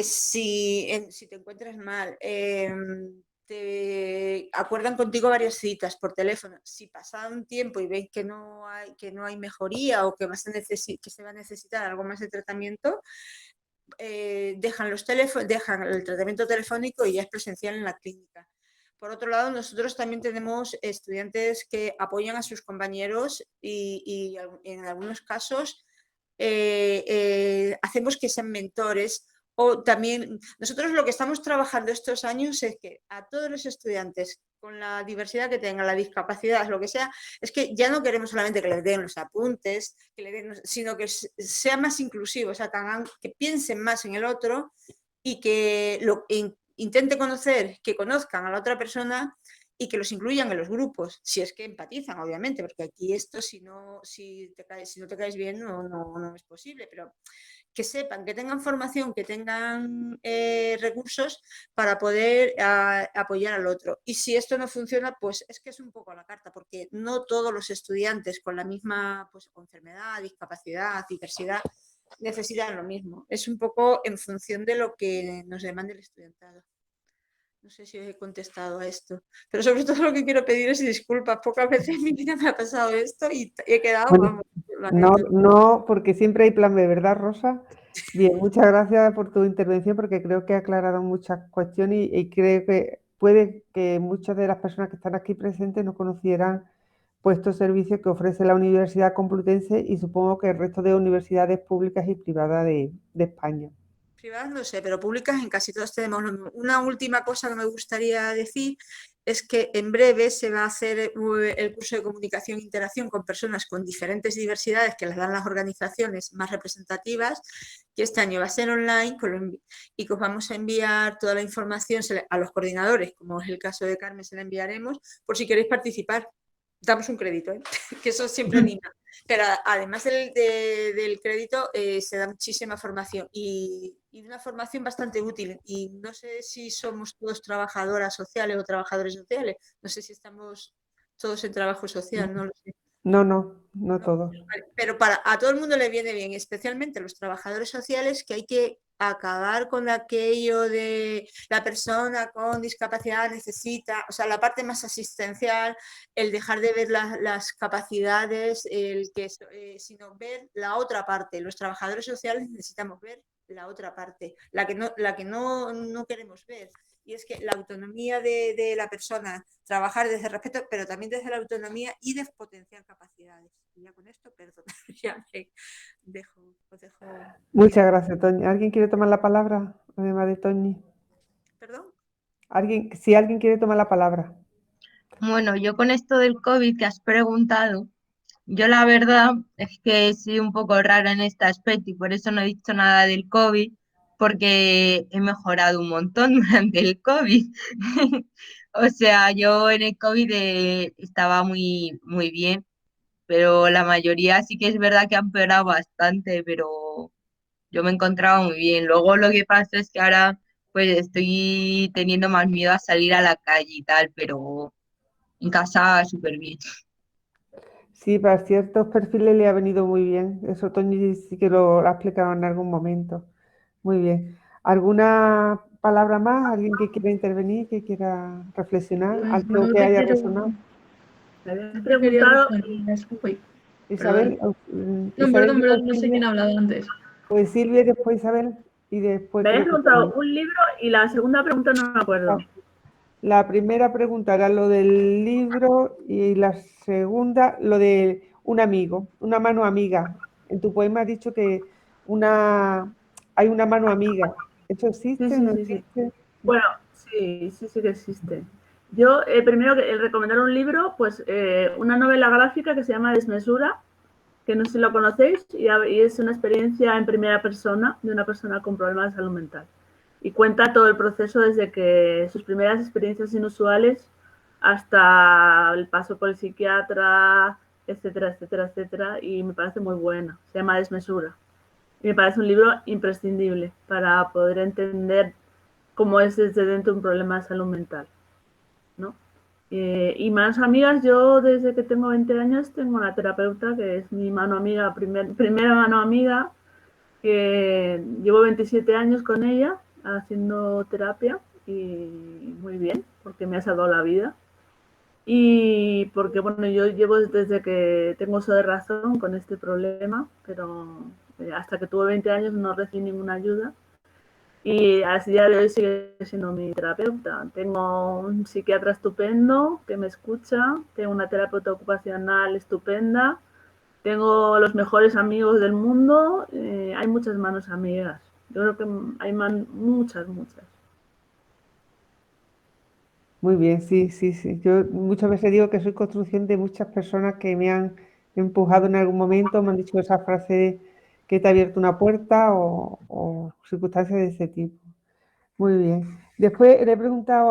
Si te encuentras mal, te acuerdan contigo varias citas por teléfono. Si pasa un tiempo y veis que no hay mejoría o que se va a necesitar algo más de tratamiento, dejan el tratamiento telefónico y ya es presencial en la clínica. Por otro lado, nosotros también tenemos estudiantes que apoyan a sus compañeros y en algunos casos hacemos que sean mentores. O también nosotros lo que estamos trabajando estos años es que a todos los estudiantes con la diversidad que tengan, la discapacidad, lo que sea, es que ya no queremos solamente que les den los apuntes, sino que sea más inclusivo, o sea, que piensen más en el otro y que intente que conozcan a la otra persona y que los incluyan en los grupos, si es que empatizan, obviamente, porque aquí esto, si no te caes bien, no es posible, pero que sepan, que tengan formación, que tengan recursos para poder apoyar al otro. Y si esto no funciona, pues es que es un poco a la carta, porque no todos los estudiantes con la misma pues, enfermedad, discapacidad, diversidad, necesitan lo mismo. Es un poco en función de lo que nos demande el estudiantado. No sé si he contestado a esto, pero sobre todo lo que quiero pedir es disculpas. Pocas veces en mi vida me ha pasado esto y he quedado, Bueno, vamos, no, porque siempre hay plan B, ¿verdad, Rosa? Bien, muchas gracias por tu intervención porque creo que ha aclarado muchas cuestiones y creo que puede que muchas de las personas que están aquí presentes no conocieran pues estos servicios que ofrece la Universidad Complutense y supongo que el resto de universidades públicas y privadas de España. privadas no sé, pero públicas en casi todas tenemos lo mismo. Una última cosa que me gustaría decir es que en breve se va a hacer el curso de comunicación e interacción con personas con diferentes diversidades que las dan las organizaciones más representativas, que este año va a ser online y que os vamos a enviar toda la información a los coordinadores, como es el caso de Carmen, se la enviaremos por si queréis participar. Damos un crédito, ¿eh? Que eso siempre anima. Pero además del crédito se da muchísima formación y una formación bastante útil. Y no sé si somos todos trabajadoras sociales o trabajadores sociales. No sé si estamos todos en trabajo social, no lo sé. No todos. Pero a todo el mundo le viene bien, especialmente a los trabajadores sociales, que hay que acabar con aquello de la persona con discapacidad necesita, o sea, la parte más asistencial, el dejar de ver las capacidades, sino ver la otra parte. Los trabajadores sociales necesitamos ver la otra parte, la que no queremos ver. Y es que la autonomía de la persona, trabajar desde el respeto, pero también desde la autonomía y de potenciar capacidades. Y ya con esto, perdón, ya os dejo. Muchas gracias, Toñi. ¿Alguien quiere tomar la palabra, además de Toñi? ¿Perdón? Si alguien quiere tomar la palabra. Bueno, yo con esto del COVID que has preguntado, yo la verdad es que he sido un poco rara en este aspecto y por eso no he dicho nada del COVID, porque he mejorado un montón durante el COVID. O sea, yo en el COVID estaba muy bien, pero la mayoría sí que es verdad que han empeorado bastante, pero yo me encontraba muy bien. Luego lo que pasa es que ahora pues estoy teniendo más miedo a salir a la calle y tal, pero en casa súper bien. Sí, para ciertos perfiles le ha venido muy bien. Eso Toñi sí que lo ha explicado en algún momento. Muy bien. ¿Alguna palabra más? ¿Alguien que quiera intervenir, que quiera reflexionar? Pues ¿Algo yo que te haya quiero, resonado? Me habías te quería preguntado, responder. Uy, Isabel, perdón. No, Isabel, después perdón, no sé Silvia, quién ha hablado antes. pues Silvia, y después Isabel, y después me habías creo que preguntado Toñi. un libro y la segunda pregunta no me acuerdo. La primera pregunta era lo del libro y la segunda lo de un amigo, una mano amiga. En tu poema has dicho que hay una mano amiga. ¿Eso Sí, existe o sí, no sí, sí. existe? Bueno, sí que existe. Yo, primero, el recomendar un libro, pues una novela gráfica que se llama Desmesura, que no sé si lo conocéis, y es una experiencia en primera persona de una persona con problemas de salud mental. Y cuenta todo el proceso desde que sus primeras experiencias inusuales hasta el paso por el psiquiatra, etcétera, etcétera, etcétera, y me parece muy buena. Se llama Desmesura. Y me parece un libro imprescindible para poder entender cómo es desde dentro un problema de salud mental, ¿no? Y manos amigas, yo desde que tengo 20 años tengo una terapeuta que es mi mano amiga, primera mano amiga, que llevo 27 años con ella haciendo terapia y muy bien, porque me ha salvado la vida. Y porque, bueno, yo llevo desde que tengo uso de razón con este problema, pero hasta que tuve 20 años no recibí ninguna ayuda. Y hasta el día de hoy sigue siendo mi terapeuta. Tengo un psiquiatra estupendo que me escucha, tengo una terapeuta ocupacional estupenda, tengo los mejores amigos del mundo, hay muchas manos amigas. Yo creo que hay muchas, muchas. Muy bien, sí, sí, sí. Yo muchas veces digo que soy construcción de muchas personas que me han empujado en algún momento, me han dicho esa frase que te ha abierto una puerta o circunstancias de ese tipo. Muy bien. Después le he preguntado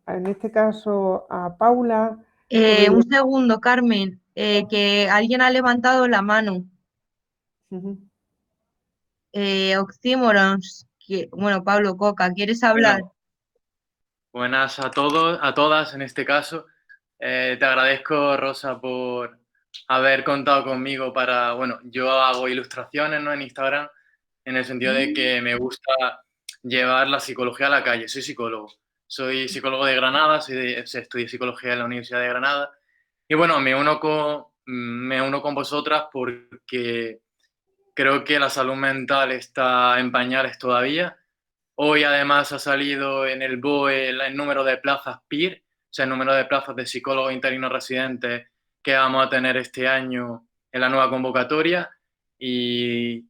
en este caso a Paula. Un segundo, Carmen, que alguien ha levantado la mano. Ujú. Oxímoros, bueno, Pablo Coca, ¿quieres hablar? Bueno, buenas a todos, a todas en este caso. Te agradezco, Rosa, por haber contado conmigo para, bueno, yo hago ilustraciones, ¿no? En Instagram, en el sentido de que me gusta llevar la psicología a la calle. Soy psicólogo de Granada, estudié psicología en la Universidad de Granada. Y bueno, me uno con vosotras porque creo que la salud mental está en pañales todavía. Hoy además ha salido en el BOE el número de plazas PIR, o sea, el número de plazas de psicólogos interinos residentes que vamos a tener este año en la nueva convocatoria y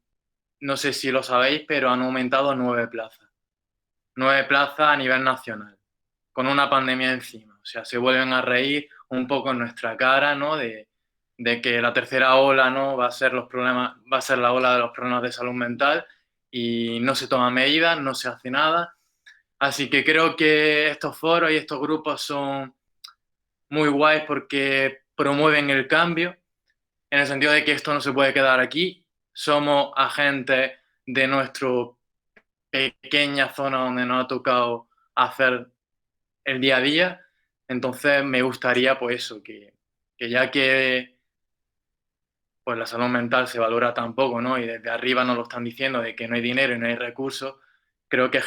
no sé si lo sabéis, pero han aumentado 9 plazas. 9 plazas a nivel nacional, con una pandemia encima. O sea, se vuelven a reír un poco en nuestra cara, ¿no? De que la tercera ola, ¿no? Va a ser la ola de los problemas de salud mental y no se toman medidas, no se hace nada. Así que creo que estos foros y estos grupos son muy guays porque promueven el cambio, en el sentido de que esto no se puede quedar aquí. Somos agentes de nuestra pequeña zona donde nos ha tocado hacer el día a día. Entonces me gustaría, pues eso, que ya que pues la salud mental se valora tan poco, ¿no? Y desde arriba nos lo están diciendo de que no hay dinero y no hay recursos. Creo que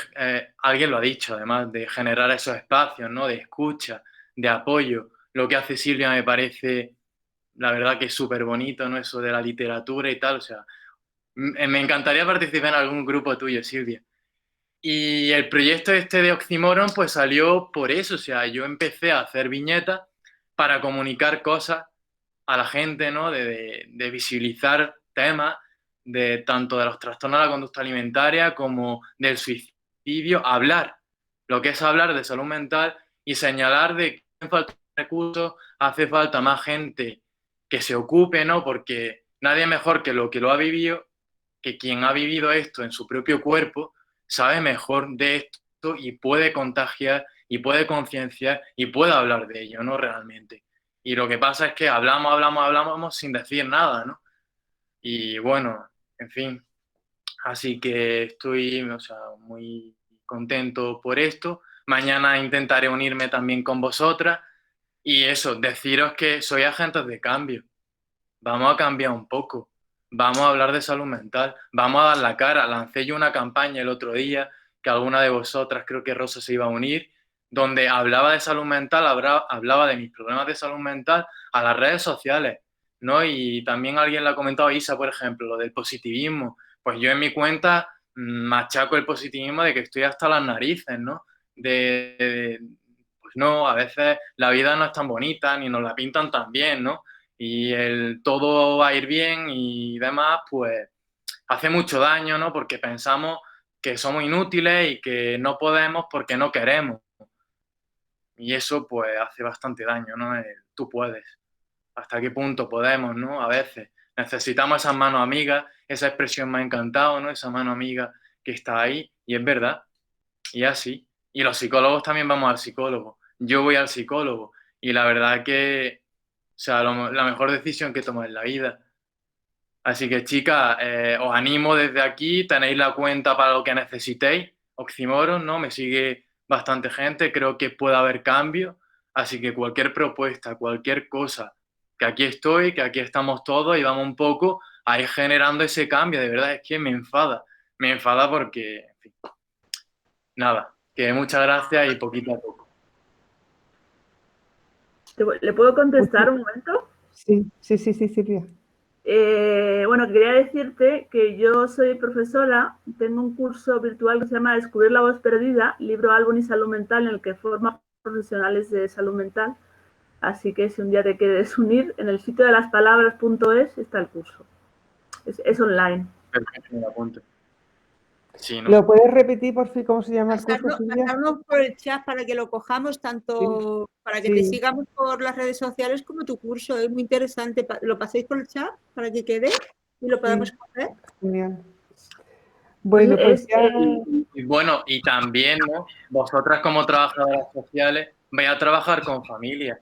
alguien lo ha dicho, además, de generar esos espacios, ¿no? De escucha, de apoyo. Lo que hace Silvia me parece, la verdad, que es súper bonito, ¿no? Eso de la literatura y tal. O sea, me encantaría participar en algún grupo tuyo, Silvia. Y el proyecto este de Oxymoron, pues salió por eso. O sea, yo empecé a hacer viñetas para comunicar cosas a la gente, ¿no? De visibilizar temas de tanto de los trastornos de la conducta alimentaria como del suicidio, hablar, lo que es hablar de salud mental y señalar de que hace falta recursos, hace falta más gente que se ocupe, ¿no? Porque nadie mejor que lo ha vivido, que quien ha vivido esto en su propio cuerpo, sabe mejor de esto y puede contagiar y puede concienciar y puede hablar de ello, ¿no? Realmente. Y lo que pasa es que hablamos sin decir nada, ¿no? Y bueno, en fin, así que estoy, o sea, muy contento por esto. Mañana intentaré unirme también con vosotras y eso, deciros que soy agentes de cambio. Vamos a cambiar un poco. Vamos a hablar de salud mental. Vamos a dar la cara. Lancé yo una campaña el otro día que alguna de vosotras, creo que Rosa se iba a unir, donde hablaba de salud mental, hablaba de mis problemas de salud mental a las redes sociales, ¿no? Y también alguien le ha comentado, Isa, por ejemplo, lo del positivismo. Pues yo en mi cuenta machaco el positivismo de que estoy hasta las narices, ¿no? Pues no, a veces la vida no es tan bonita ni nos la pintan tan bien, ¿no? Y el todo va a ir bien y demás, pues hace mucho daño, ¿no? Porque pensamos que somos inútiles y que no podemos porque no queremos. Y eso pues hace bastante daño, ¿no? Tú puedes. ¿Hasta qué punto podemos, ¿no? A veces necesitamos esas manos amigas, esa expresión me ha encantado, ¿no? Esa mano amiga que está ahí y es verdad. Y así. Y los psicólogos también vamos al psicólogo. Yo voy al psicólogo y la verdad que, o sea, la mejor decisión que tomo en la vida. Así que, chicas, os animo desde aquí, tenéis la cuenta para lo que necesitéis. Oxymoron, ¿no? Me sigue bastante gente, creo que puede haber cambio. Así que cualquier propuesta, cualquier cosa, que aquí estoy, que aquí estamos todos y vamos un poco a ir generando ese cambio. De verdad, es que me enfada. Me enfada porque, en fin, nada, que muchas gracias y poquito a poco. ¿Le puedo contestar un momento? Sí, Silvia. Bueno, quería decirte que yo soy profesora, tengo un curso virtual que se llama Descubrir la voz perdida, libro, álbum y salud mental, en el que forman profesionales de salud mental. Así que si un día te quieres unir, en el sitio de laspalabras.es está el curso. Es online. Perfecto, me lo apunto. Sí, ¿no? ¿Lo puedes repetir, por fin, cómo se llama el curso, Silvia? Pasarnos por el chat para que lo cojamos, tanto para que te sigamos por las redes sociales como tu curso. Es muy interesante. ¿Lo paséis por el chat para que quede y lo podamos coger? Genial. Bueno, pues ya... Y bueno, y también, ¿no? Vosotras como trabajadoras sociales, voy a trabajar con familia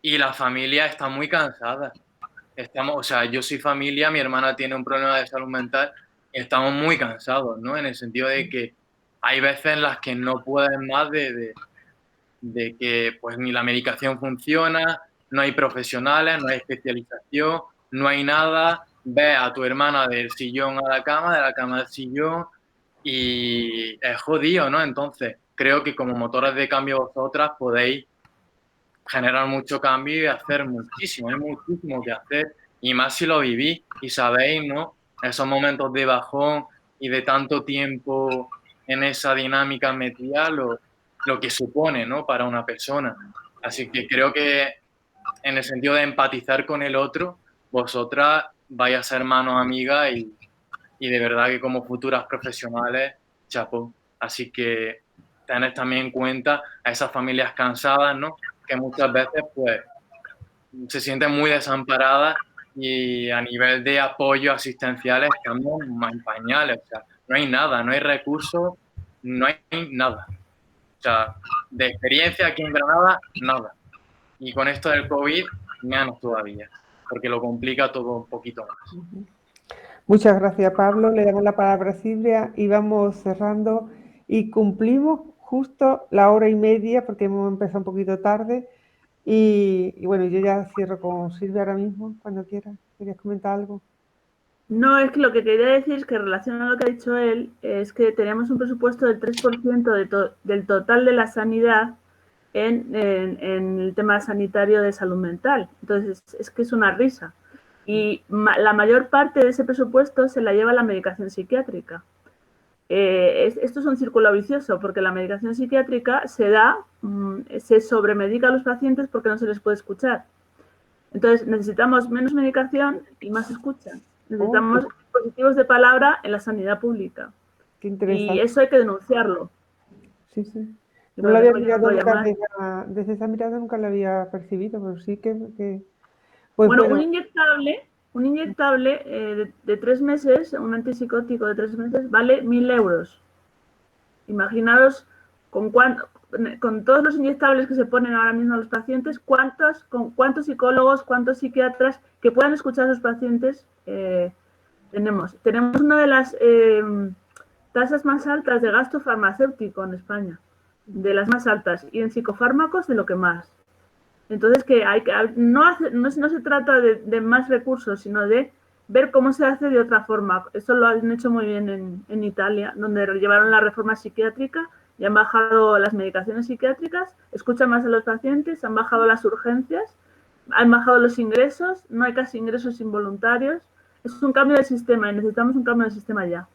y la familia está muy cansada. O sea, yo soy familia, mi hermana tiene un problema de salud mental y estamos muy cansados, ¿no? En el sentido de que hay veces en las que no pueden más de que pues ni la medicación funciona, no hay profesionales, no hay especialización, no hay nada. Ves a tu hermana del sillón a la cama, de la cama al sillón y es jodido, ¿no? Entonces, creo que como motores de cambio vosotras podéis generar mucho cambio y hacer muchísimo, hay muchísimo que hacer, y más si lo vivís y sabéis, ¿no? Esos momentos de bajón y de tanto tiempo en esa dinámica metida, lo que supone, ¿no? Para una persona. Así que creo que en el sentido de empatizar con el otro, vosotras vais a ser manos amigas y de verdad que como futuras profesionales, chapó. Así que tened también en cuenta a esas familias cansadas, ¿no? Que muchas veces pues se sienten muy desamparadas y a nivel de apoyo asistencial estamos más en pañales, o sea, no hay nada, no hay recursos, no hay nada. O sea, de experiencia aquí en Granada, nada. Y con esto del COVID, menos todavía, porque lo complica todo un poquito más. Muchas gracias, Pablo. Le damos la palabra a Silvia y vamos cerrando. Y cumplimos justo la hora y media porque hemos empezado un poquito tarde. Y bueno, yo ya cierro con Silvia ahora mismo, cuando quieras. ¿Querías comentar algo? No, es que lo que quería decir es que en relación a lo que ha dicho él, es que tenemos un presupuesto del 3% del total de la sanidad en el tema sanitario de salud mental. Entonces, es que es una risa. Y la mayor parte de ese presupuesto se la lleva la medicación psiquiátrica. Esto es un círculo vicioso, porque la medicación psiquiátrica se sobremedica a los pacientes porque no se les puede escuchar. Entonces, necesitamos menos medicación y más escucha. Necesitamos dispositivos de palabra en la sanidad pública. Qué interesante. Y eso hay que denunciarlo. Sí, sí. Y No lo bueno, había después mirado puedo nunca llamar. desde esa mirada, nunca lo había percibido, pero sí que pues Bueno, bueno. un inyectable de 3 meses, un antipsicótico de 3 meses, vale 1.000 euros. Imaginaros con todos los inyectables que se ponen ahora mismo a los pacientes, cuántos psicólogos, cuántos psiquiatras que puedan escuchar a los pacientes tenemos. Tenemos una de las tasas más altas de gasto farmacéutico en España, de las más altas, y en psicofármacos de lo que más. Entonces, no se trata de más recursos, sino de ver cómo se hace de otra forma. Eso lo han hecho muy bien en Italia, donde llevaron la reforma psiquiátrica y han bajado las medicaciones psiquiátricas, escuchan más a los pacientes, han bajado las urgencias, han bajado los ingresos, no hay casi ingresos involuntarios. Es un cambio del sistema y necesitamos un cambio del sistema ya.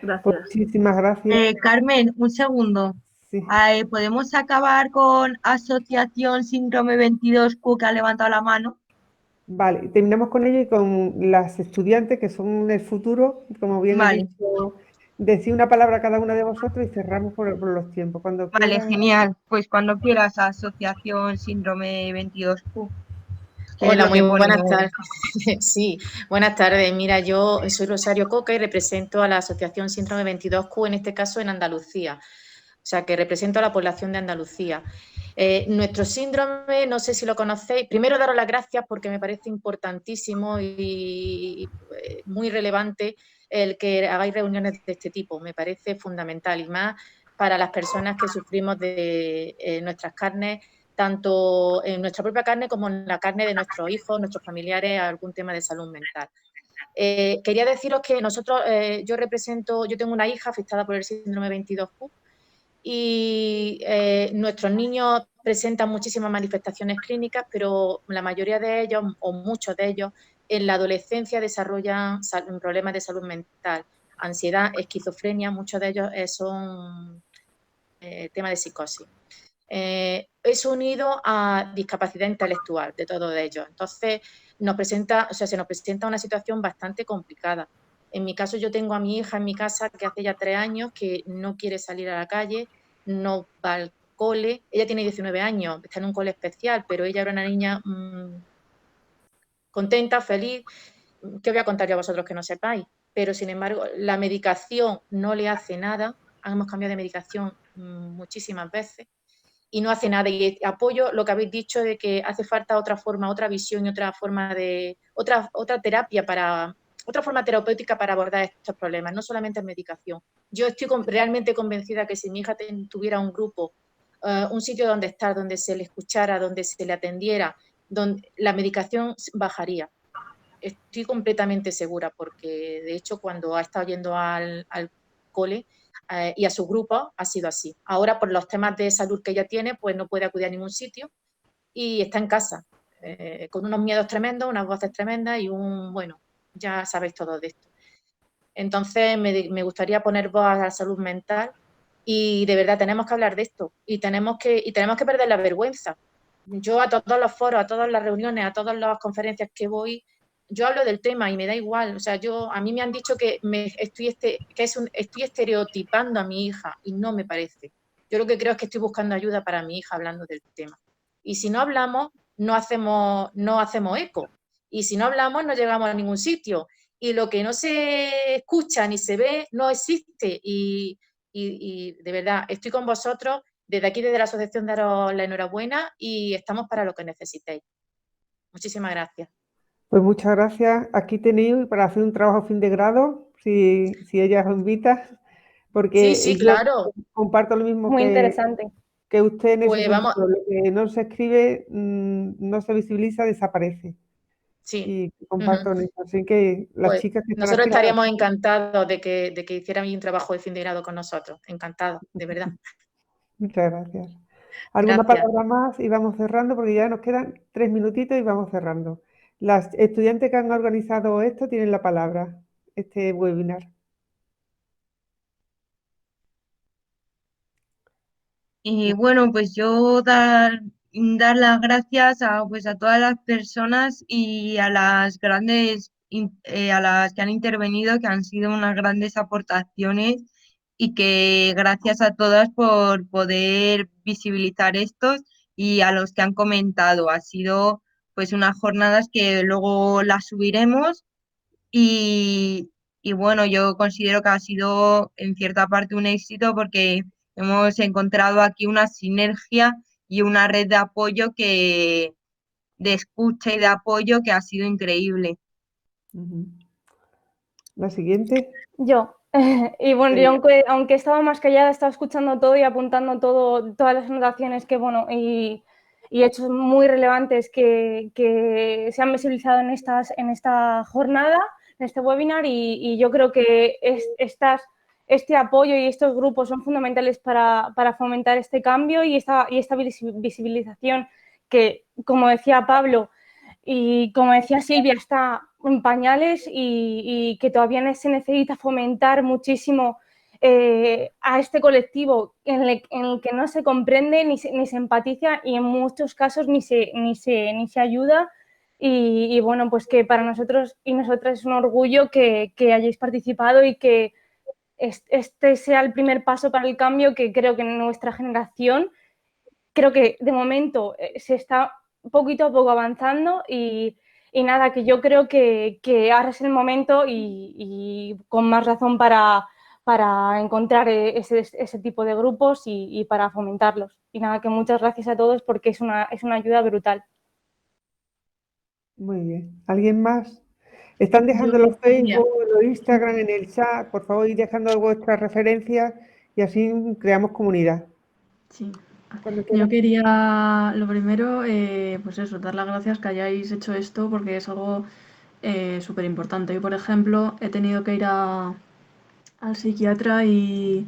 Gracias. Pues muchísimas gracias. Carmen, un segundo. Sí. ¿Podemos acabar con Asociación Síndrome 22Q que ha levantado la mano? Vale, terminamos con ello y con las estudiantes que son el futuro, como bien he Vale. dicho, decir una palabra a cada una de vosotros y cerramos por los tiempos. Cuando Vale, quieras. genial. Pues cuando quieras, Asociación Síndrome 22Q. Hola, muy buenas tardes. Sí, buenas tardes. Mira, yo soy Rosario Coca y represento a la Asociación Síndrome 22Q, en este caso en Andalucía. O sea, que represento a la población de Andalucía. Nuestro síndrome, no sé si lo conocéis. Primero, daros las gracias porque me parece importantísimo y muy relevante el que hagáis reuniones de este tipo. Me parece fundamental y más para las personas que sufrimos de nuestras carnes, tanto en nuestra propia carne como en la carne de nuestros hijos, nuestros familiares, algún tema de salud mental. Quería deciros que nosotros, yo tengo una hija afectada por el síndrome 22Q y nuestros niños presentan muchísimas manifestaciones clínicas, pero la mayoría de ellos, o muchos de ellos, en la adolescencia desarrollan problemas de salud mental, ansiedad, esquizofrenia, muchos de ellos son temas de psicosis. Es unido a discapacidad intelectual de todos ellos. Entonces, se nos presenta una situación bastante complicada. En mi caso, yo tengo a mi hija en mi casa que hace ya 3 años que no quiere salir a la calle, no va al cole. Ella tiene 19 años, está en un cole especial, pero ella era una niña contenta, feliz. ¿Qué voy a contar yo a vosotros que no sepáis? Pero, sin embargo, la medicación no le hace nada. Hemos cambiado de medicación muchísimas veces. y no hace nada. Y apoyo lo que habéis dicho de que hace falta otra forma, otra visión y otra forma de, otra terapia otra forma terapéutica para abordar estos problemas, no solamente en medicación. Yo estoy realmente convencida que si mi hija tuviera un grupo, un sitio donde estar, donde se le escuchara, donde se le atendiera, donde la medicación bajaría. Estoy completamente segura, porque de hecho cuando ha estado yendo al cole y a su grupo ha sido así. Ahora por los temas de salud que ella tiene, pues no puede acudir a ningún sitio y está en casa, con unos miedos tremendos, unas voces tremendas y bueno, ya sabéis todo de esto. Entonces me gustaría poner voz a la salud mental y de verdad tenemos que hablar de esto y tenemos que perder la vergüenza. Yo a todos los foros, a todas las reuniones, a todas las conferencias que voy, yo hablo del tema y me da igual. O sea, a mí me han dicho que estoy estereotipando a mi hija y no me parece. Yo lo que creo es que estoy buscando ayuda para mi hija hablando del tema. Y si no hablamos, no hacemos eco. Y si no hablamos, no llegamos a ningún sitio. Y lo que no se escucha ni se ve, no existe. Y de verdad, estoy con vosotros. Desde aquí, desde la asociación, daros la enhorabuena y estamos para lo que necesitéis. Muchísimas gracias. Pues muchas gracias. Aquí tenéis para hacer un trabajo fin de grado, si ella os invita, porque Sí, yo claro. comparto lo mismo Muy interesante. que usted en ese Pues vamos. sentido. Lo que no se escribe, no se visibiliza, desaparece. Sí. Y comparto en eso. Así que las Pues chicas que están nosotros aquí... estaríamos encantados de que hicieran un trabajo de fin de grado con nosotros. Encantados, de verdad. Muchas gracias. ¿Alguna palabra más? Y vamos cerrando, porque ya nos quedan 3 minutitos y vamos cerrando. Las estudiantes que han organizado esto tienen la palabra, este webinar. Y bueno, pues yo dar las gracias pues a todas las personas y a las a las que han intervenido, que han sido unas grandes aportaciones y que gracias a todas por poder visibilizar estos y a los que han comentado. Ha sido pues unas jornadas que luego las subiremos y bueno, yo considero que ha sido en cierta parte un éxito porque hemos encontrado aquí una sinergia y una red de apoyo de escucha y de apoyo que ha sido increíble. La siguiente. Yo. Y bueno, yo aunque estaba más callada, estaba escuchando todo y apuntando todas las anotaciones que, bueno, y hechos muy relevantes que se han visibilizado en esta jornada, en este webinar, y yo creo que este apoyo y estos grupos son fundamentales para fomentar este cambio y esta visibilización que, como decía Pablo y como decía Silvia, está en pañales y que todavía se necesita fomentar muchísimo a este colectivo en el que no se comprende ni se empatiza y en muchos casos ni se ayuda. Y bueno, pues que para nosotros y nosotras es un orgullo que hayáis participado y que este sea el primer paso para el cambio, que creo que en nuestra generación, creo que de momento se está poquito a poco avanzando y nada, que yo creo que ahora es el momento y con más razón para encontrar ese tipo de grupos y para fomentarlos. Y nada, que muchas gracias a todos porque es una ayuda brutal. Muy bien. ¿Alguien más? Están dejando los Facebook, los Instagram en el chat. Por favor, ir dejando vuestras referencias y así creamos comunidad. Sí. Yo quería, lo primero, pues eso, dar las gracias que hayáis hecho esto porque es algo súper importante. Yo, por ejemplo, he tenido que ir al psiquiatra y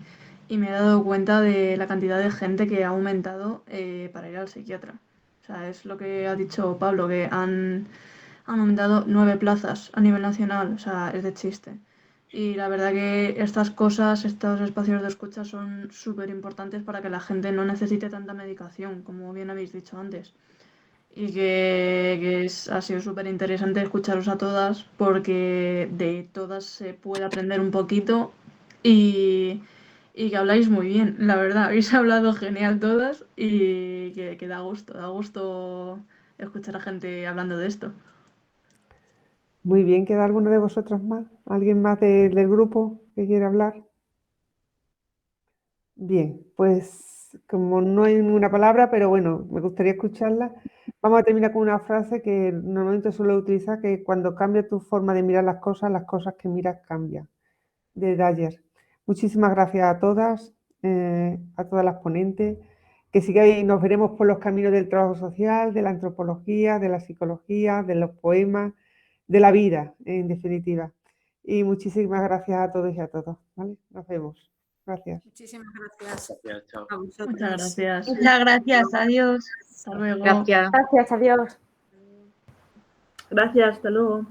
me he dado cuenta de la cantidad de gente que ha aumentado para ir al psiquiatra. O sea, es lo que ha dicho Pablo, que han aumentado 9 plazas a nivel nacional. O sea, es de chiste. Y la verdad que estas cosas, estos espacios de escucha son súper importantes para que la gente no necesite tanta medicación, como bien habéis dicho antes. Y ha sido súper interesante escucharos a todas porque de todas se puede aprender un poquito y que habláis muy bien, la verdad. Habéis hablado genial todas y que da gusto escuchar a gente hablando de esto. Muy bien, ¿queda alguno de vosotros más? ¿Alguien más del grupo que quiera hablar? Bien, pues como no hay ninguna palabra, pero bueno, me gustaría escucharla. Vamos a terminar con una frase que normalmente suelo utilizar, que cuando cambia tu forma de mirar las cosas que miras cambian, de Dyer. Muchísimas gracias a todas las ponentes, que sigáis, nos veremos por los caminos del trabajo social, de la antropología, de la psicología, de los poemas, de la vida, en definitiva. Y muchísimas gracias a todos y a todas, ¿vale? Nos vemos. Gracias. Muchísimas gracias. Gracias, chao. A vosotros. Muchas gracias. Muchas gracias, adiós. Hasta luego. Gracias. Gracias, adiós. Gracias, hasta luego.